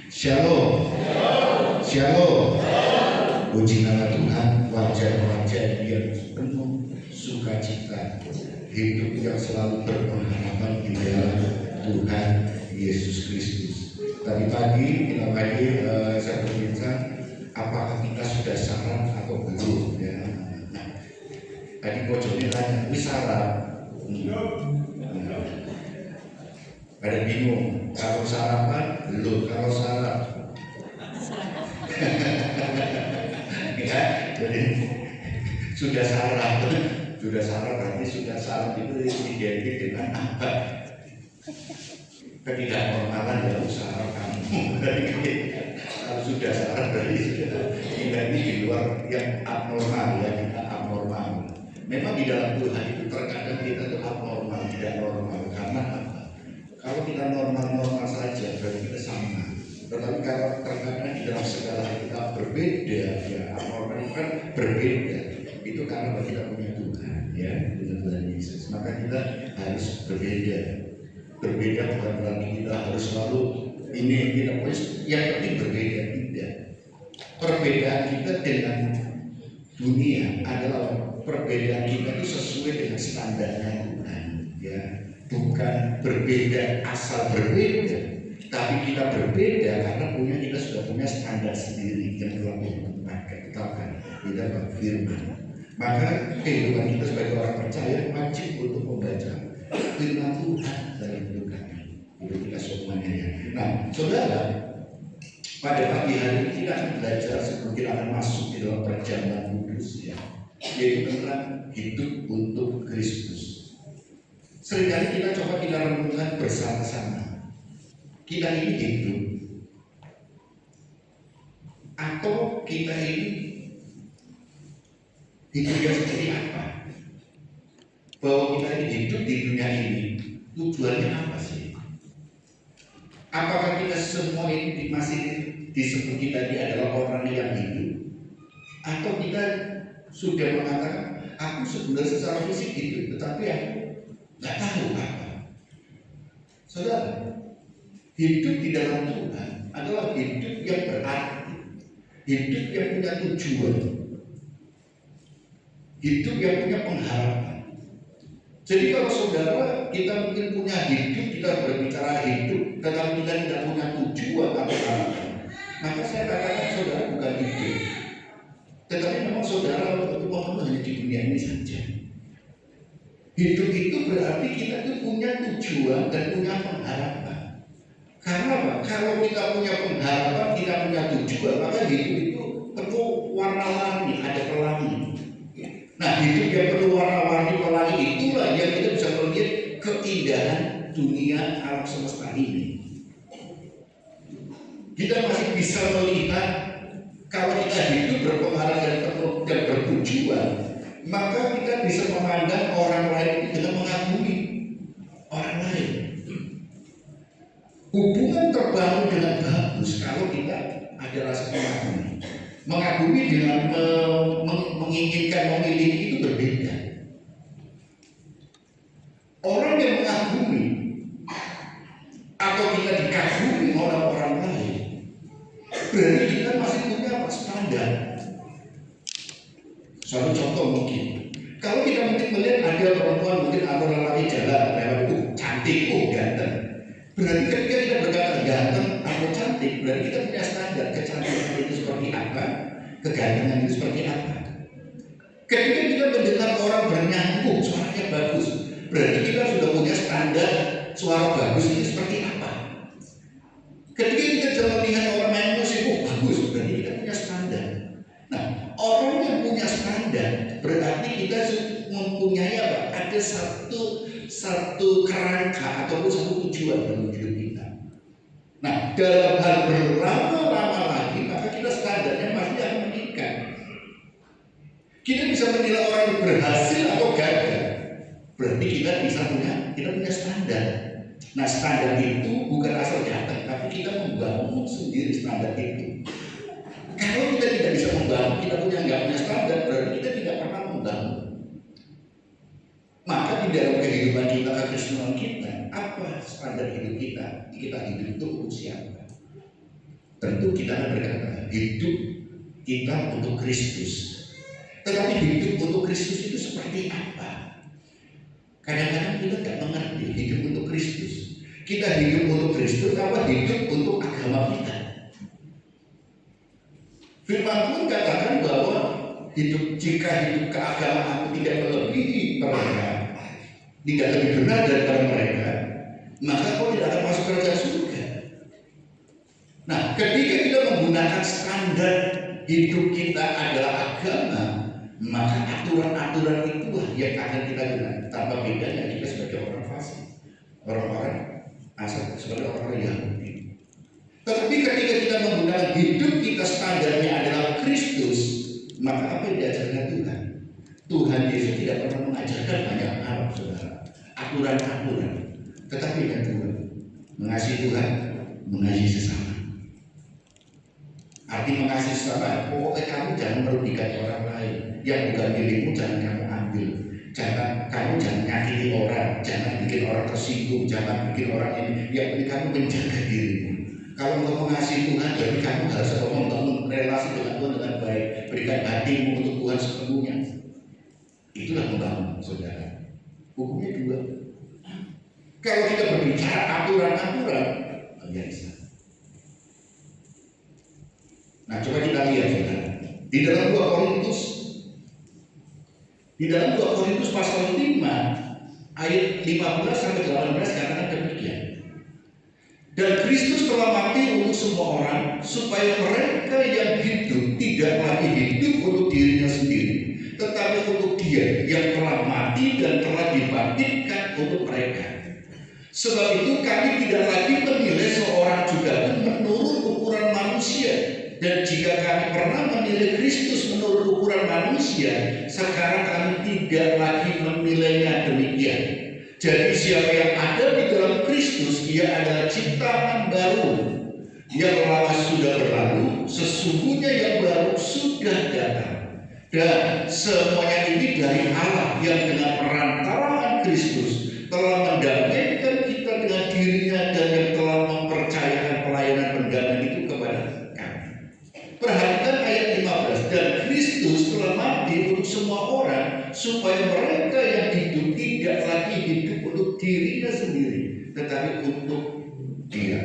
Shalom. Shalom. Puji nama Tuhan, wajah-wajah yang penuh sukacita, hidup yang selalu berpengharapan di dalam Tuhan Yesus Kristus. Tadi pagi kita saya berbincang, apakah kita sudah syarat atau belum? Ya. Tadi bojone tanya, wis syarat? Pada bingung, kalau sarapan belum, kalau syarat ya, jadi sudah syarat berarti sudah syarat itu identik dengan apa? Ketidaknormalan dalam usaha kamu. Kalau sudah syarat berarti sudah kita ini di luar yang abnormal, ya kita abnormal. Memang di dalam Tuhan itu terkadang kita itu abnormal, tidak normal. Karena apa? Kalau kita normal-normal saja berarti kita sama. Tetapi kalau terkadang di dalam segala kita berbeda, ya abnormal itu kan berbeda. Itu karena kita punya Tuhan, ya dengan Tuhan Yesus. Maka kita harus berbeda. Berbeda bukan berarti kita harus selalu ini kita yang penting berbeda, tidak. Perbedaan kita dengan dunia adalah perbedaan kita itu sesuai dengan standarnya Tuhan, ya. Bukan berbeda asal berbeda, tapi kita berbeda karena kita sudah punya standar sendiri yang telah ditetapkan di dalam firman. Maka kehidupan kita sebagai orang percaya wajib untuk membaca firman Tuhan dalam hidup kami, hidup kita semuanya, ya. Nah, saudara, pada pagi hari ini kita akan belajar sebelum kita akan masuk di dalam perjamuan kudus, ya, yaitu tentang hidup untuk Kristus. Seringkali kita renungkan bersama-sama. Kita ini hidup atau kita ini hidupnya seperti apa? Bahwa kita ini hidup di dunia ini tujuannya apa sih? Apakah kita semua ini masih disebut kita ini adalah orang yang hidup? Atau kita sudah mengatakan aku sebenarnya secara fisik hidup, tetapi aku nggak tahu apa. Saudara, hidup di dalam Tuhan adalah hidup yang berarti, hidup yang punya tujuan, hidup yang punya pengharapan. Jadi kalau saudara kita mungkin punya hidup, kita berbicara hidup, tetapi kita tidak punya tujuan atau harapan, maka saya katakan saudara bukan hidup. Tetapi memang saudara untuk hanya di dunia ini saja. Hidup itu berarti kita itu punya tujuan dan punya pengharapan. Karena apa? Kalau kita punya pengharapan, kita punya tujuan, maka hidup itu penuh warna-warni, ada pelangi. Nah, hidup yang penuh warna-warni, pelangi itulah yang kita bisa melihat keindahan dunia alam semesta ini. Kita masih bisa melihat kalau kita hidup berpengaruh dan penuh dan bertujuan, maka kita bisa memandang orang lain itu dengan mengagumi orang lain. Hubungan terbangun dengan bagus kalau kita ada rasa mengagumi. Mengagumi dengan menginginkan memiliki itu berbeda. Orang yang mengagumi atau kita dikagumi oleh orang lain, berarti kita masih punya standar. Suatu contoh mungkin, kalau kita mungkin melihat ada perempuan mungkin atau lelaki jalan lewat itu cantik, ganteng. Berarti ketika kita berkata ganteng atau cantik, berarti kita punya standar kecantikan itu seperti apa, kegantengan itu seperti apa. Ketika kita mendengar orang bernyanyi, suaranya bagus, berarti kita sudah punya standar suara bagus itu seperti apa. Ketika kita sudah melihat orang main musik, bagus, berarti kita punya standar. Nah, orang yang punya standar berarti kita mempunyai apa? Ada satu kerangka ataupun satu tujuan dalam hidup kita. Nah, dalam hal berlama-lama lagi, maka kita standarnya pasti akan meningkat. Kita bisa menilai orang yang berhasil atau gagal. Berarti kita punya standar. Nah, standar itu bukan asal datang, tapi kita membangun sendiri standar itu. Kalau kita tidak bisa membangun, kita nggak punya standar, berarti kita tidak pernah membangun. Maka di dalam kehidupan kita, kekristenan kita, apa standar hidup kita? Kita hidup itu untuk siapa? Tentu kita akan berkata, hidup kita untuk Kristus. Tetapi hidup untuk Kristus itu seperti apa? Kadang-kadang kita tidak mengerti hidup untuk Kristus. Kita hidup untuk Kristus apa hidup untuk agama kita? Firman Tuhan katakan bahwa jika hidup keagamaan tidak melebihi mereka, tidak lebih benar daripada mereka, maka kau tidak akan masuk kerajaan surga. Nah, ketika kita menggunakan standar hidup kita adalah agama, maka aturan-aturan itulah yang akan kita gunakan. Tanpa bedanya kita sebagai orang fasik, orang-orang asal sebagai orang Yahudi. Tetapi ketika kita menggunakan hidup kita standarnya adalah Kristus, maka apa yang diajarkan Tuhan? Tuhan Yesus tidak pernah mengajarkan banyak hal, saudara, aturan-aturan. Tetapi yang kedua, mengasihi Tuhan, mengasihi sesama. Arti mengasihi sesama, pokoknya kamu jangan merugikan orang lain. Yang bukan milikmu jangan kamu ambil. Kamu jangan nyakiti orang, jangan bikin orang tersinggung, jangan bikin orang ini. Yang penting kamu menjaga dirimu. Kalau engkau mengasihi Tuhan, berarti kamu harus membangun relasi dengan Tuhan dengan baik. Berikan hatimu untuk Tuhan sepenuhnya. Itulah membangun, saudara. Hukumnya dua. Kalau kita berbicara aturan-aturan, biasa. Nah, coba kita lihat, saudara. Di dalam 2 Korintus pasal 5 ayat 15 sampai 18 katakan demikian. Dan Kristus telah mati untuk semua orang supaya mereka yang hidup tidak lagi hidup untuk dirinya sendiri, tetapi untuk Dia yang telah mati dan telah dibangkitkan untuk mereka. Sebab itu kami tidak lagi menilai seorang juga menurut ukuran manusia. Dan jika kami pernah menilai Kristus menurut ukuran manusia, sekarang kami tidak lagi menilainya demikian. Jadi siapa yang ada di dalam Kristus, ia adalah ciptaan baru. Yang lama sudah berlalu, sesungguhnya yang baru sudah datang. Dan semuanya ini dari Allah yang dengan perantaraan Kristus telah mendamaikan kita dengan dirinya dan yang telah mempercayakan pelayanan pendamaian itu kepada kami. Perhatikan ayat 15. Dan Kristus telah mati untuk semua orang supaya mereka yang hidup tidak lagi hidup untuk dirinya sendiri, tetapi untuk Dia.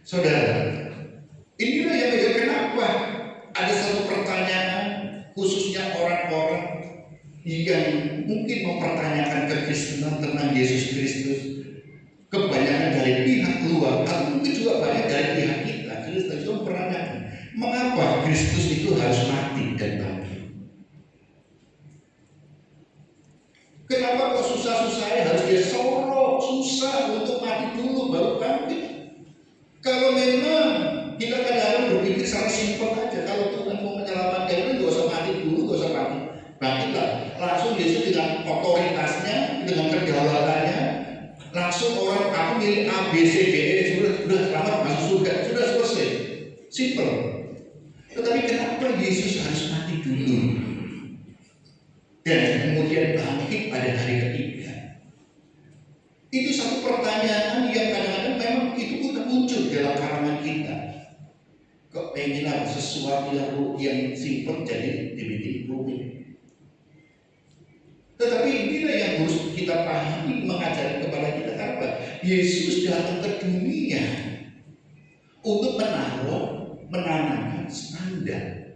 Saudara, inilah yang kenapa ada satu pertanyaan khususnya orang-orang yang mungkin mempertanyakan kekristenan tentang Yesus Kristus. Kebanyakan dari pihak luar atau mungkin juga banyak dari pihak kita Kristen itu mempertanyakan, mengapa Kristus itu harus mati dan bangkit? Kenapa kok susah-susahnya harus dia sorok, susah untuk mati dulu baru bangkit? Kalau memang kita kadang-kadang berpikir secara simpel aja, kalau Tuhan mau menyelamatkan itu nggak usah mati dulu, nggak usah mati, bangkitlah. Langsung Yesus dengan otoritasnya, dengan kedaulatannya, langsung orang aku milik A, B, C, D, E sudah selamat masuk surga, sudah selesai, simple. Tetapi kenapa Yesus harus mati dulu dan kemudian bangkit pada hari ketiga? Itu satu pertanyaan yang kadang-kadang memang itu pun muncul dalam kalangan kita. Kok pengen sesuatu yang simpel jadi dibikin rumit. Tetapi inilah yang harus kita pahami, mengajarkan kepada kita apa? Yesus datang ke dunia untuk menanamkan standar,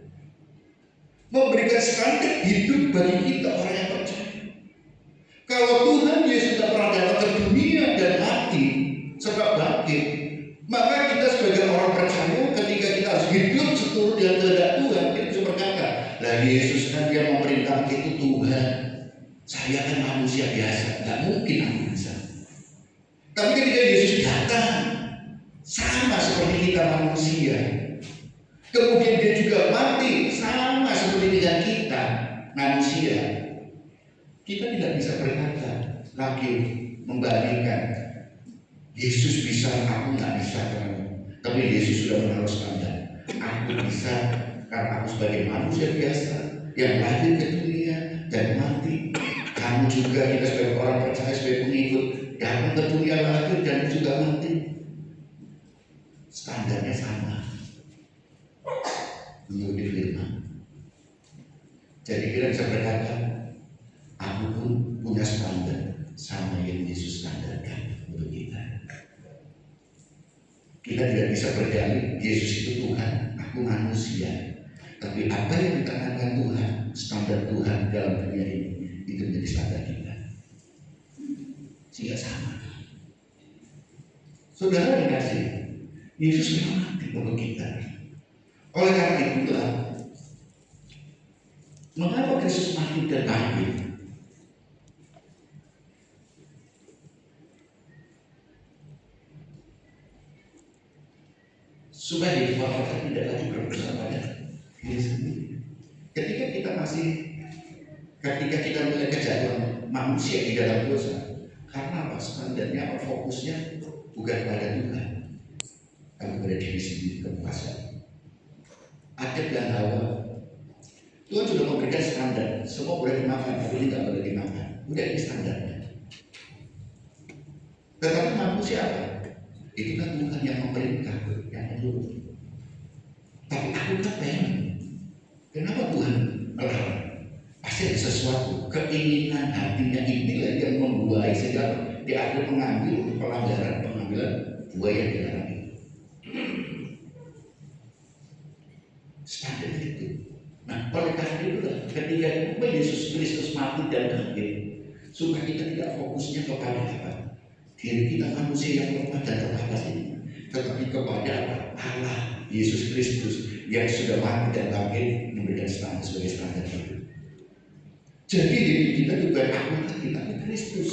memberikan standar hidup bagi kita orang yang percaya. Kalau Tuhan Yesus tidak pernah datang ke dunia dan mati serta bangkit, maka kita sebagai orang percaya ketika kita harus hidup seturut dengan kehendak Tuhan, kita bisa berkata, lah Yesus kan dia memerintah itu Tuhan, saya kan manusia biasa, nggak mungkin aku bisa. Tapi ketika Yesus datang, sama seperti kita manusia, kemudian dia juga mati sama seperti dengan kita manusia. Kita tidak bisa berkata lagi membandingkan Yesus bisa, aku nggak bisa. Tapi Yesus sudah menaruh standar. Aku bisa karena aku sebagai manusia biasa yang lahir ke dunia dan mati. Kamu juga, kita sebagai orang percaya, sebagai pengikut, datang ke dunia lahir dan juga mati. standarnya sama menurut firman. Jadi kita bisa berkata, aku pun punya standar sama yang Yesus standarkan untuk kita. Kita tidak bisa berdalih Yesus itu Tuhan, aku manusia. Tapi apa yang dikatakan Tuhan, standar Tuhan dalam dunia ini, itu menjadi standar kita. Sehingga sama. Saudara dikasih, Yesus memang mati untuk kita. Oleh karena itulah, mengapa Kristus mati dan bangkit? Supaya kita tidak lagi berpesan pada diri sendiri. Ketika kita melihat kejatuhan manusia di dalam dosa, karena apa? Standarnya apa? Fokusnya bukan pada Tuhan, tapi pada diri sendiri, kepuasan. Adam dan Hawa, Tuhan sudah memberikan standar, semua boleh dimakan, tapi ini tidak boleh dimakan. Udah ini standarnya. Tetapi manusia apa? Itu kan Tuhan yang memerintah, yang menyuruh. Tapi aku tak pengen. Kenapa Tuhan melarang? Pasti ada sesuatu, keinginan hatinya inilah yang membuai sehingga dia akhirnya mengambil pengambilan buah yang dilarang itu. Standar itu. Nah, oleh karena itulah ketika Yesus Kristus mati dan bangkit, supaya kita tidak fokusnya kepada apa? Diri kita manusia yang lemah dan terbatas ini, tetapi kepada apa? Allah Yesus Kristus yang sudah mati dan bangkit memberikan standar sebagai standar hidup. Jadi diri kita bukan aku lagi, tapi Kristus.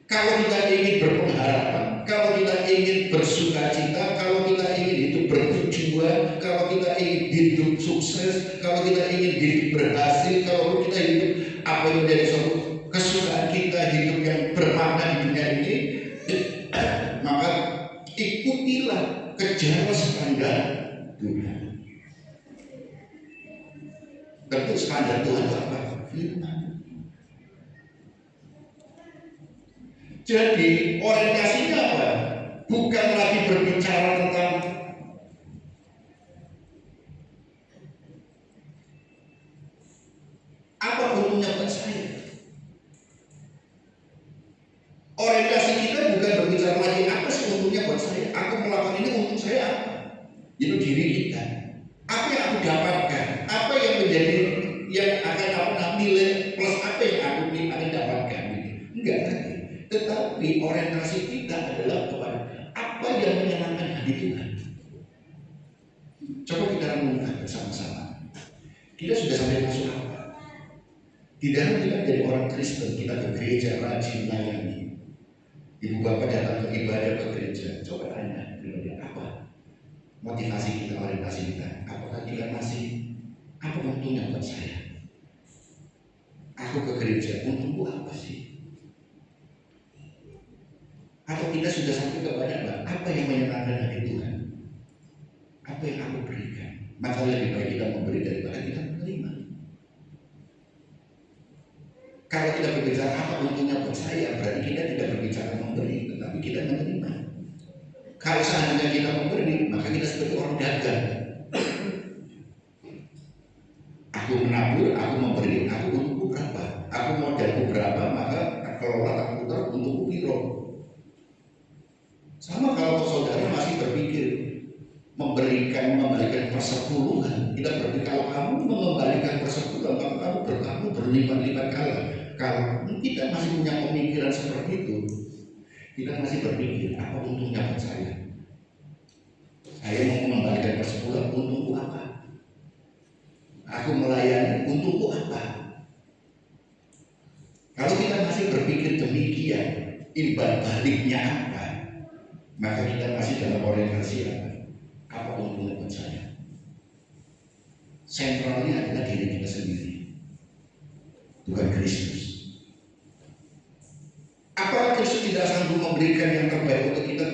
Kalau kita ingin berpengharapan, kalau kita ingin bersuka cita, kalau kita ingin hidup bertujuan, kalau kita ingin hidup sukses, kalau kita ingin hidup berhasil, kalau kita hidup apa yang menjadi suatu kesukaan kita, hidup yang bermakna di dunia ini, maka ikutilah, kejarlah standar Tuhan. Tentu standar Tuhan itu apa? Firman. Jadi orientasinya apa? Bukan lagi berbicara tentang apa untungnya buat saya. Orientasi kita bukan berbicara lagi apa sih untungnya buat saya. Aku melakukan ini untung saya apa? Itu diri kita. Apa yang aku dapatkan? Apa yang menjadi yang akan aku nilai plus apa yang aku akan dapatkan? Enggak lagi. Tetapi orientasi kita adalah kepada apa yang menyenangkan hati Tuhan. Coba kita renungkan bersama-sama. Kita sudah sampai masuk apa? Di dalam kita menjadi orang Kristen, kita ke gereja rajin melayani. Ibu bapak datang ke ibadah ke gereja. Coba tanya pribadi apa motivasi kita, orientasi kita? Apakah kita masih apa untungnya buat saya? Aku ke gereja, untungku apa sih? Atau kita sudah sampai kepada apa yang menyenangkan hati Tuhan? Apa yang aku berikan? Maka lebih baik kita memberi daripada kita menerima. Kalau kita berbicara apa untungnya buat saya, berarti kita tidak berbicara memberi, tetapi kita menerima. Kalau seandainya kita memberi, maka kita seperti orang dagang. Aku menabur, aku memberi, aku untungku berapa? Aku modalku berapa, maka kelola aku putar untungku piro. Sama kalau saudara masih berpikir mengembalikan persepuluhan, kita berpikir kalau kamu mengembalikan persepuluhan, maka kamu berlipat-lipat kali. Kalau kita masih punya pemikiran seperti itu, kita masih berpikir apa untungnya buat saya? Saya mau mengembalikan persepuluhan, untungku apa? Aku melayani, untungku apa? Kalau kita masih berpikir demikian, imbal baliknya apa? Maka kita masih dalam orientasi apa? Apa untungnya buat saya? Sentralnya adalah diri kita sendiri, bukan Kristus. Apakah Kristus tidak sanggup memberikan yang terbaik untuk kita?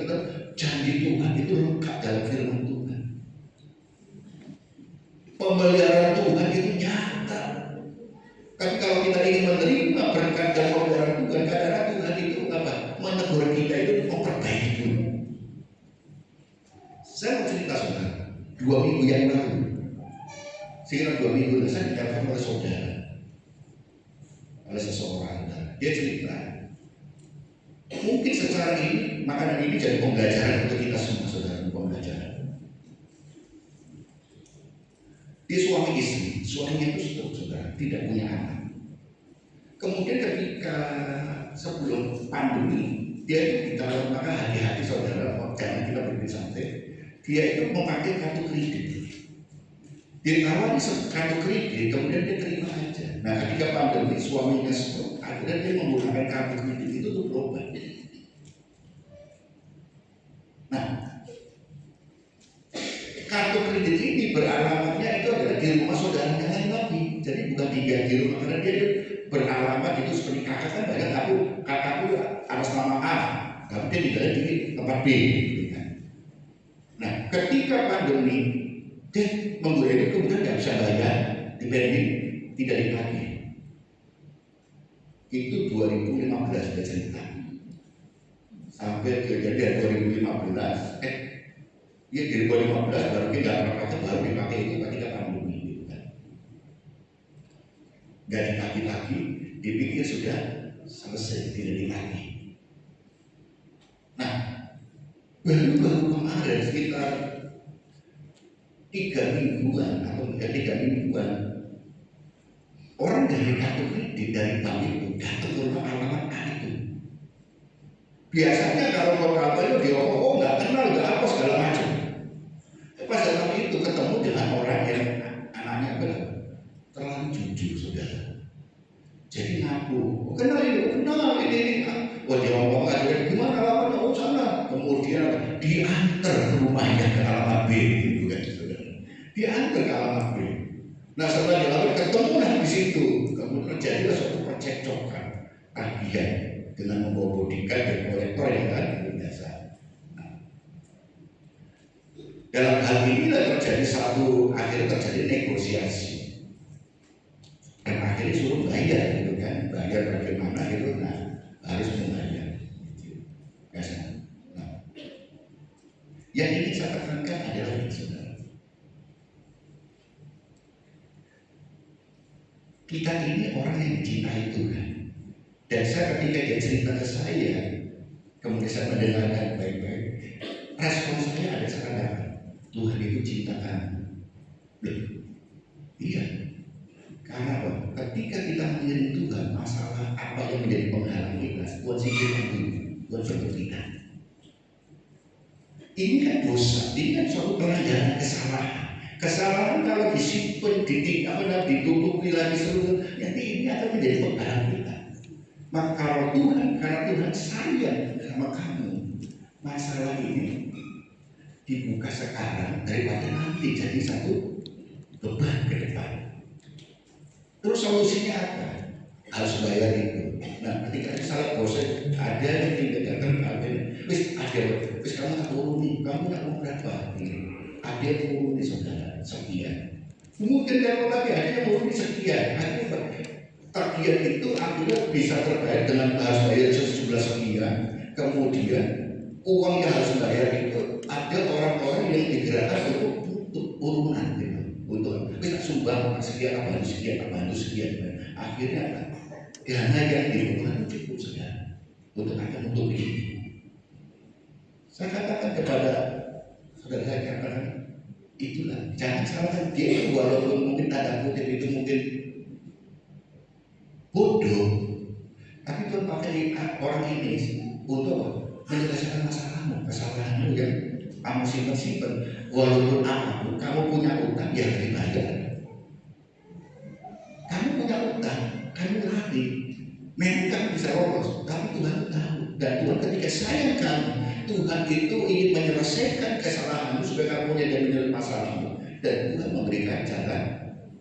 Janji Tuhan itu lengkap dalam firman Tuhan. Pemeliharaan Tuhan itu nyata. Tapi kalau kita ingin menerima berkat dan pemeliharaan Tuhan, kadang-kadang Tuhan itu apa? Menegur kita itu memperbaiki dulu. Saya mau cerita saudara, 2 minggu yang lalu, sekitar 2 minggu lalu saya ditelepon oleh saudara, oleh seseorang. Dia cerita, mungkin secara ini makanan ini jadi pembelajaran untuk kita semua saudara, pembelajaran. Dia suami istri, suaminya itu saudara tidak punya anak. Kemudian ketika sebelum pandemi, dia itu ditaruh, maka hati-hati saudara, jangan kita berpikir santai. Dia itu memakai kartu kredit. Dia tawari kartu kredit, kemudian dia terima aja. Nah, ketika pandemi suaminya stroke, akhirnya dia menggunakan kartu kredit itu untuk berobat. Nah, kartu kredit ini beralamatnya itu adalah di rumah saudaranya lain lagi. Jadi bukan di rumah, karena dia beralamat itu seperti kakak kan banyak, kakakku atas nama A, tapi dia tinggal di tempat B. Gitu kan. Nah, ketika pandemi, dia menggunakan itu kemudian nggak bisa bayar, dipending, tidak ditagih. Itu 2015 dia cerita. Sampai kejadian 2015, ya di 2015 baru kita nggak pakai, baru dipakai itu ketika pandemi gitu kan. Nggak ditagih lagi, dipikir sudah selesai, tidak ditagih. Nah, baru kemarin sekitar 3 mingguan atau 3 mingguan, orang dari kartu kredit dari bank itu datang ke rumah alamat A itu. Biasanya kalau orang itu dia nggak kenal, nggak apa segala macam. Pas datang itu ketemu dengan orang yang anaknya terlalu jujur saudara. Jadi ngaku, kenal ini. Wah dia ngomong aja, gimana alamatnya? Oh sana. Kemudian diantar ke rumahnya ke alamat B, gitu kan saudara. Diantar ke alamat B. Nah setelah dilakukan ketemulah di situ. Kemudian terjadilah suatu percekcokan, tagihan dengan membawa bodyguard dan kolektor yang kan biasa. Dalam hal inilah akhirnya terjadi negosiasi. Dan akhirnya suruh bayar gitu kan, bayar bagaimana gitu, nah harus membayar. Nah, yang ingin saya tekankan adalah ini saudara. Kita ini orang yang dicintai Tuhan. Dan saya ketika dia cerita ke saya, kemudian saya mendengarkan baik-baik, respon saya ada sekarang, Tuhan itu cinta kamu. Iya. Karena apa? Ketika kita mengiring Tuhan, masalah apa yang menjadi penghalang kita, Tuhan singkirkan dulu, Tuhan bantu kita. Ini kan dosa, ini kan suatu pelanggaran kesalahan. Kesalahan kalau disimpan, ditutupi lagi seluruh, nanti ini akan menjadi penghalang kita. Maka kalau Tuhan, karena Tuhan sayang sama kamu, masalah ini dibuka sekarang daripada nanti jadi satu beban ke depan. Terus solusinya apa? Harus bayar itu. Nah, ketika misalnya bosan ada yang tidak terkait, wis kamu tak uruni, kamu tak mau berapa? Ada yang uruni saudara sekian. Kemudian kalau lagi ada yang uruni sekian, akhirnya tagihan itu akhirnya bisa terkait dengan harus bayar sejumlah sekian. Kemudian uang yang harus bayar itu ada orang-orang yang digerakkan untuk urunan gitu. Untuk kita sumbang sekian, bantu sekian. Akhirnya apa? Dana yang dibutuhkan cukup saudara untuk akan untuk ini. Saya katakan kepada saudara saya katakan itulah, jangan salahkan dia itu walaupun mungkin tanda kutip itu mungkin bodoh, tapi Tuhan pakai orang ini untuk menyelesaikan masalahmu, kesalahanmu yang kamu simpan. Walaupun apapun kamu punya utang yang dibayar. Kamu punya utang, kamu lari, memang kamu bisa lolos, tapi Tuhan tahu. Dan Tuhan ketika sayang kamu, Tuhan itu ingin menyelesaikan kesalahanmu supaya kamu menyelesaikan masalahmu, dan Tuhan memberikan jalan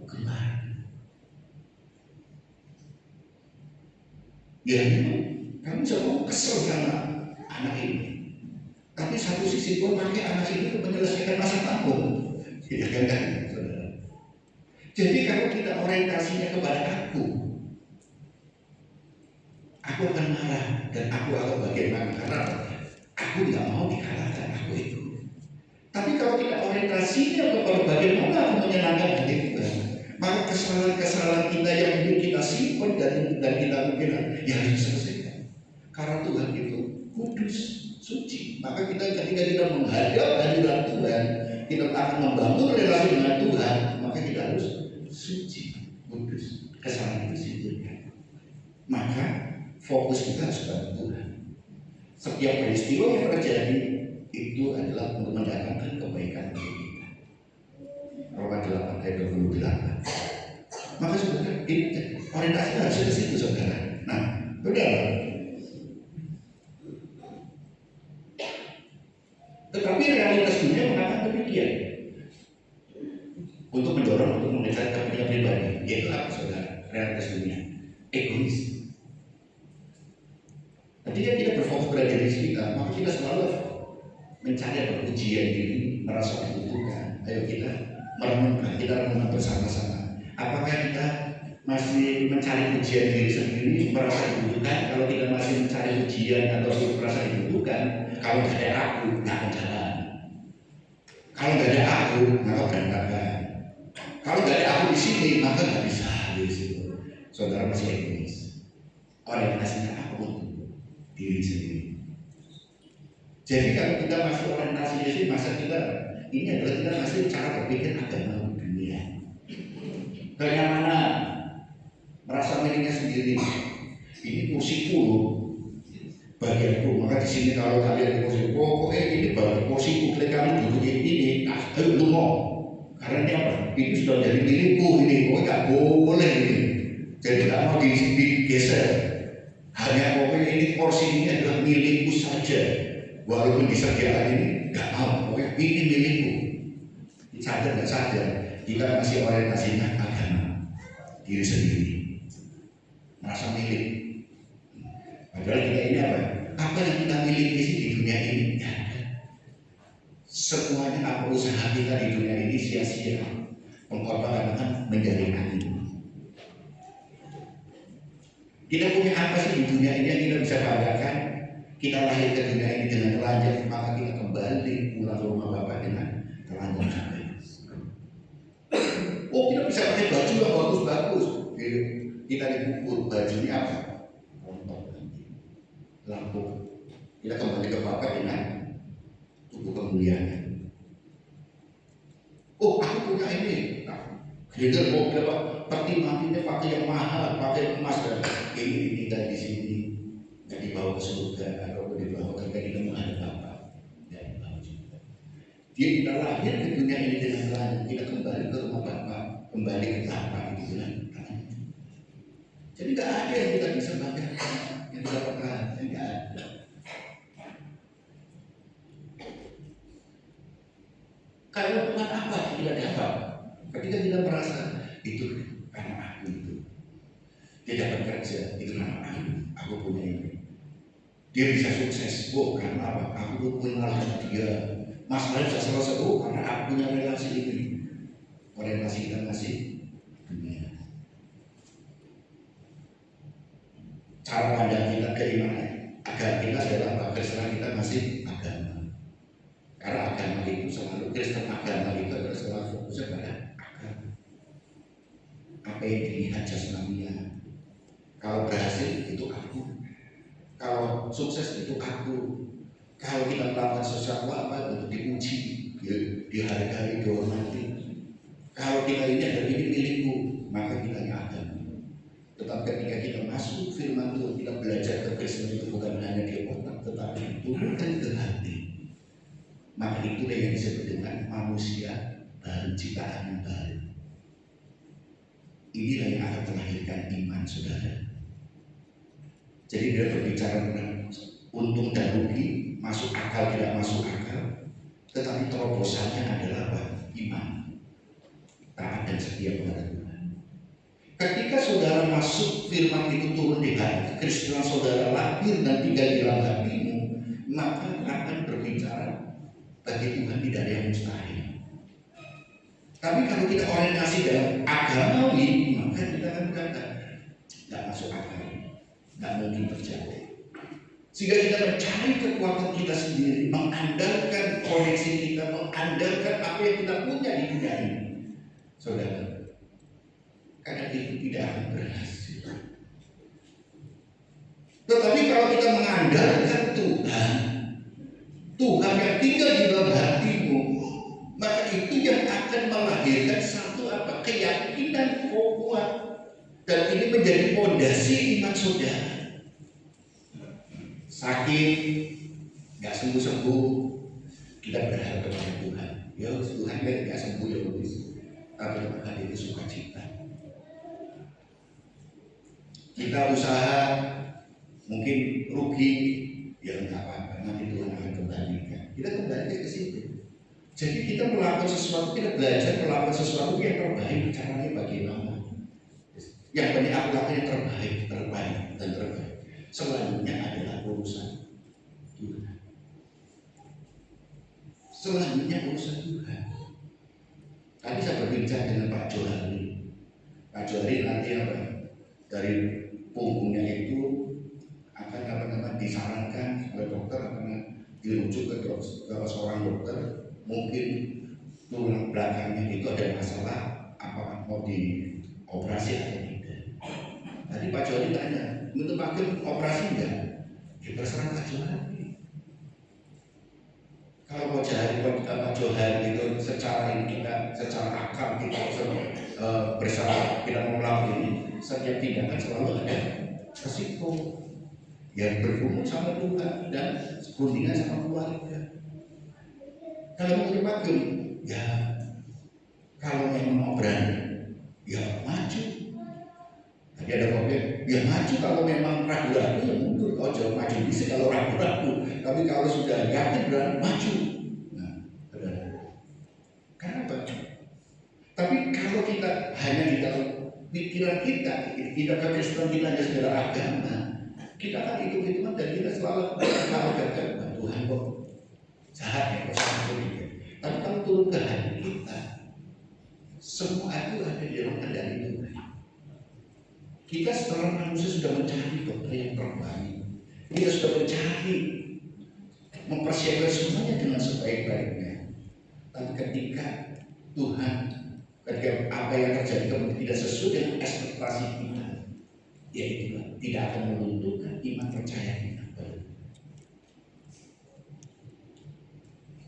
kembali. Ya memang kamu semua kesel sama anak ini, tapi satu sisi Tuhan pakai anak ini untuk menyelesaikan masalahmu. Ya kan, saudara. Jadi kalau kita orientasinya kepada aku akan marah dan aku akan bagaimana, karena aku nggak mau dikalahkan aku itu. Tapi orientasinya kepada bagaimana aku menyenangkan hati Tuhan, maka kesalahan-kesalahan kita yang dulu kita simpan dan kita mungkin ya harus diselesaikan. Karena Tuhan itu kudus, suci. Maka ketika kita menghadap hadirat Tuhan, kita akan membangun relasi dengan Tuhan, maka kita harus suci, kudus. Kesalahan itu singkirkan. Maka fokus kita harus pada Tuhan. Setiap peristiwa yang terjadi itu adalah untuk mendatangkan kebaikan bagi kita. Roma 8 ayat 28. Maka saudara, orientasi harus ke situ saudara. Nah, benar. Tetapi realitas dunia mengatakan demikian. Untuk mendorong untuk mengejar kepentingan pribadi, yaitu apa saudara? Realitas dunia egois. Ketika kita berfokus pada diri kita, maka kita selalu mencari ujian diri, merasa dibutuhkan. Ayo kita renungkan bersama-sama. Apakah kita masih mencari ujian diri sendiri, merasa dibutuhkan? Kalau kita masih mencari ujian atau merasa dibutuhkan, kalau tidak ada aku, nggak akan jalan. Kalau nggak ada aku, maka berantakan. Kalau nggak ada aku di sini, maka nggak bisa di situ. Saudara masih egois. Orientasinya apa untuk diri sendiri. Jadi kalau kita masih orientasinya sih, masa kita ini adalah kita masih cara berpikir agama dunia. Kenyamanan, merasa miliknya sendiri. Ini kursiku loh, bagianku. Maka di sini kalau kalian di kursi, pokoknya ini bagi kursiku. Kalau kamu duduk ini, ayo lu mau. Karena ini apa? Ini sudah jadi milikku ini. Pokoknya nggak boleh ini. Jadi nggak mau digeser. Hanya pokoknya ini porsi ini adalah milikku saja. Walaupun disediakan ini nggak mau. Pokoknya ini milikku. Sadar nggak sadar, kita masih orientasinya agama diri sendiri, merasa milik. Padahal kita ini apa? Apa yang kita miliki sih di dunia ini? Ya, semuanya apa usaha kita di dunia ini sia-sia. Pengorbanan kan menjadi angin. Kita punya apa sih di dunia ini yang kita bisa banggakan? Kita lahir ke dunia ini dengan telanjang, maka kita kembali pulang ke rumah Bapak dengan telanjang juga. Oh, kita bisa pakai baju yang bagus-bagus. Kita dipukul bajunya apa? Rontok nanti, lampu. Kita kembali ke Bapak dengan tubuh kemuliaan. Oh, aku punya ini. Kita mau berapa? Pertimbangannya pakai yang mahal, pakai emas dan ini tinggal di sini, nggak dibawa ke surga atau dibawa ketika kita menghadap Bapak. Ya, dibawa juga. Dia kita lahir ke dunia ini dengan telanjang, kita kembali ke rumah Bapak, kembali ke Bapak itu dengan telanjang. Jadi nggak ada yang kita bisa banggakan, yang kita pernah, nggak ada. Kalau Tuhan apa kita dapat? Ketika kita merasa itu karena aku itu, dia dapat kerja itu karena aku punya ini. Dia bisa sukses, karena apa? Aku kenal dia. Masalah bisa selesai, karena aku punya relasi ini. Orientasi kita masih dunia. Cara pandang kita keimanan agama kita adalah apa? Kristen kita masih agama. Karena agama itu selalu Kristen agama itu adalah selalu fokusnya pada agama. Apa yang dilihat jasmaninya. Kalau berhasil itu aku. Kalau sukses itu aku. Kalau kita melakukan sesuatu apa untuk dipuji, dihargai, dihormati. Kalau kita ini ada ini milikku, maka kita agama. Tetapi ketika kita masuk firman Tuhan, kita belajar ke Kristen itu bukan hanya di otak, tetapi diturunkan ke hati. Maka itulah yang disebut dengan manusia baru, ciptaan yang baru. Inilah yang akan melahirkan iman saudara. Jadi dia berbicara tentang untung dan rugi, masuk akal tidak masuk akal, tetapi terobosannya adalah apa? Iman, taat dan setia kepada Tuhan. Ketika saudara masuk firman itu turun di hati, Kristen saudara lahir dan tinggal di dalam hatimu, maka akan berbicara bagi Tuhan tidak ada yang mustahil. Tapi kalau kita orientasi dalam agamawi, maka kita akan berkata nggak masuk akal, nggak mungkin terjadi. Sehingga kita mencari kekuatan kita sendiri, mengandalkan koneksi kita, mengandalkan apa yang kita punya di dunia ini. Saudara, karena itu tidak akan berhasil. Tetapi kalau kita mengandalkan Tuhan, Tuhan yang tinggal di dalam hatimu, maka itu yang akan melahirkan satu apa? Keyakinan kuat. Dan ini menjadi fondasi iman saudara. Sakit, nggak sembuh-sembuh, kita berharap kepada Tuhan. Ya Tuhan nggak sembuh ya Tuhan. Tapi Tuhan itu sukacita. Kita usaha mungkin rugi, ya nggak apa-apa. Nanti Tuhan akan kembalikan. Kita kembali ke situ. Jadi kita melakukan sesuatu, kita belajar melakukan sesuatu yang terbaik. Caranya bagaimana? Yang penting aku lakukan yang terbaik dan terbaik. Selanjutnya adalah urusan Tuhan. Selanjutnya urusan Tuhan. Tadi saya berbincang dengan Pak Johari. Pak Johari nanti apa? Dari punggungnya itu akan disarankan oleh dokter, akan dirujuk ke seorang dokter. Mungkin tulang belakangnya itu ada masalah, apakah mau dioperasi atau tidak. Tadi Pak Johari tanya, untuk pakai operasi enggak? Ya terserah Pak Johari. Kalau Pak Johari itu secara akal kita bersama kita mau melakukan ini, setiap tindakan selalu ada resiko. Ya berhubung sama Tuhan dan berundingan sama keluarga. Kalau mau dipakai, ya kalau memang mau berani, ya maju. Tadi ada komen, ya maju kalau memang ragu-ragu ya mundur. Kalau jauh maju bisa kalau ragu-ragu. Tapi kalau sudah yakin berani maju. Nah, kenapa? Tapi kalau kita hanya di dalam pikiran kita kekristenan kita hanya sekedar agama, kita akan hitung-hitungan dan kita selalu mengatakan Tuhan kok jahat ya kok sama juga. Tapi kalau turun ke hati kita, semua itu ada di dalam kendali Tuhan. Kita setelah manusia sudah mencari dokter yang terbaik. Kita sudah mencari, mempersiapkan semuanya dengan sebaik-baiknya. Tapi ketika Tuhan, ketika apa yang terjadi kemudian tidak sesuai dengan ekspektasi kita, ya itulah tidak akan melunturkan iman percaya kita.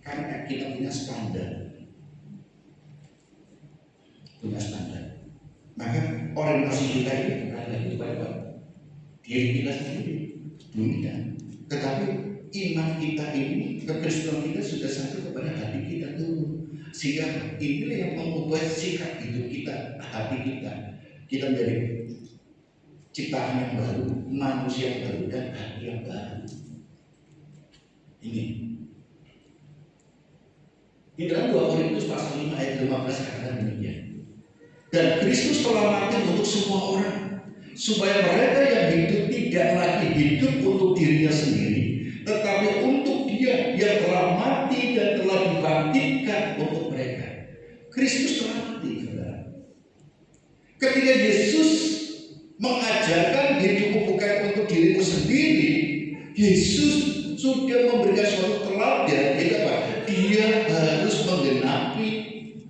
Karena kita punya standar. Maka orientasi kita ini bukan lagi kepada diri kita sendiri, dunia. Tetapi iman kita ini, kekristenan kita sudah sampai kepada hati kita dulu. Sehingga inilah yang mengubah sikap hidup kita, hati kita. Kita menjadi ciptaan yang baru, manusia yang baru, dan hati yang baru. Ini di dalam 2 Korintus pasal 5 ayat 15 katakan demikian. Dan Kristus telah mati untuk semua orang, supaya mereka yang hidup tidak lagi hidup untuk dirinya sendiri, tetapi untuk Dia yang telah mati dan telah dibangkitkan untuk mereka. Kristus telah mati, saudara. Ketika Yesus mengajarkan hidupmu bukan untuk dirimu sendiri, Yesus sudah memberikan suatu teladan. Dia harus menggenapi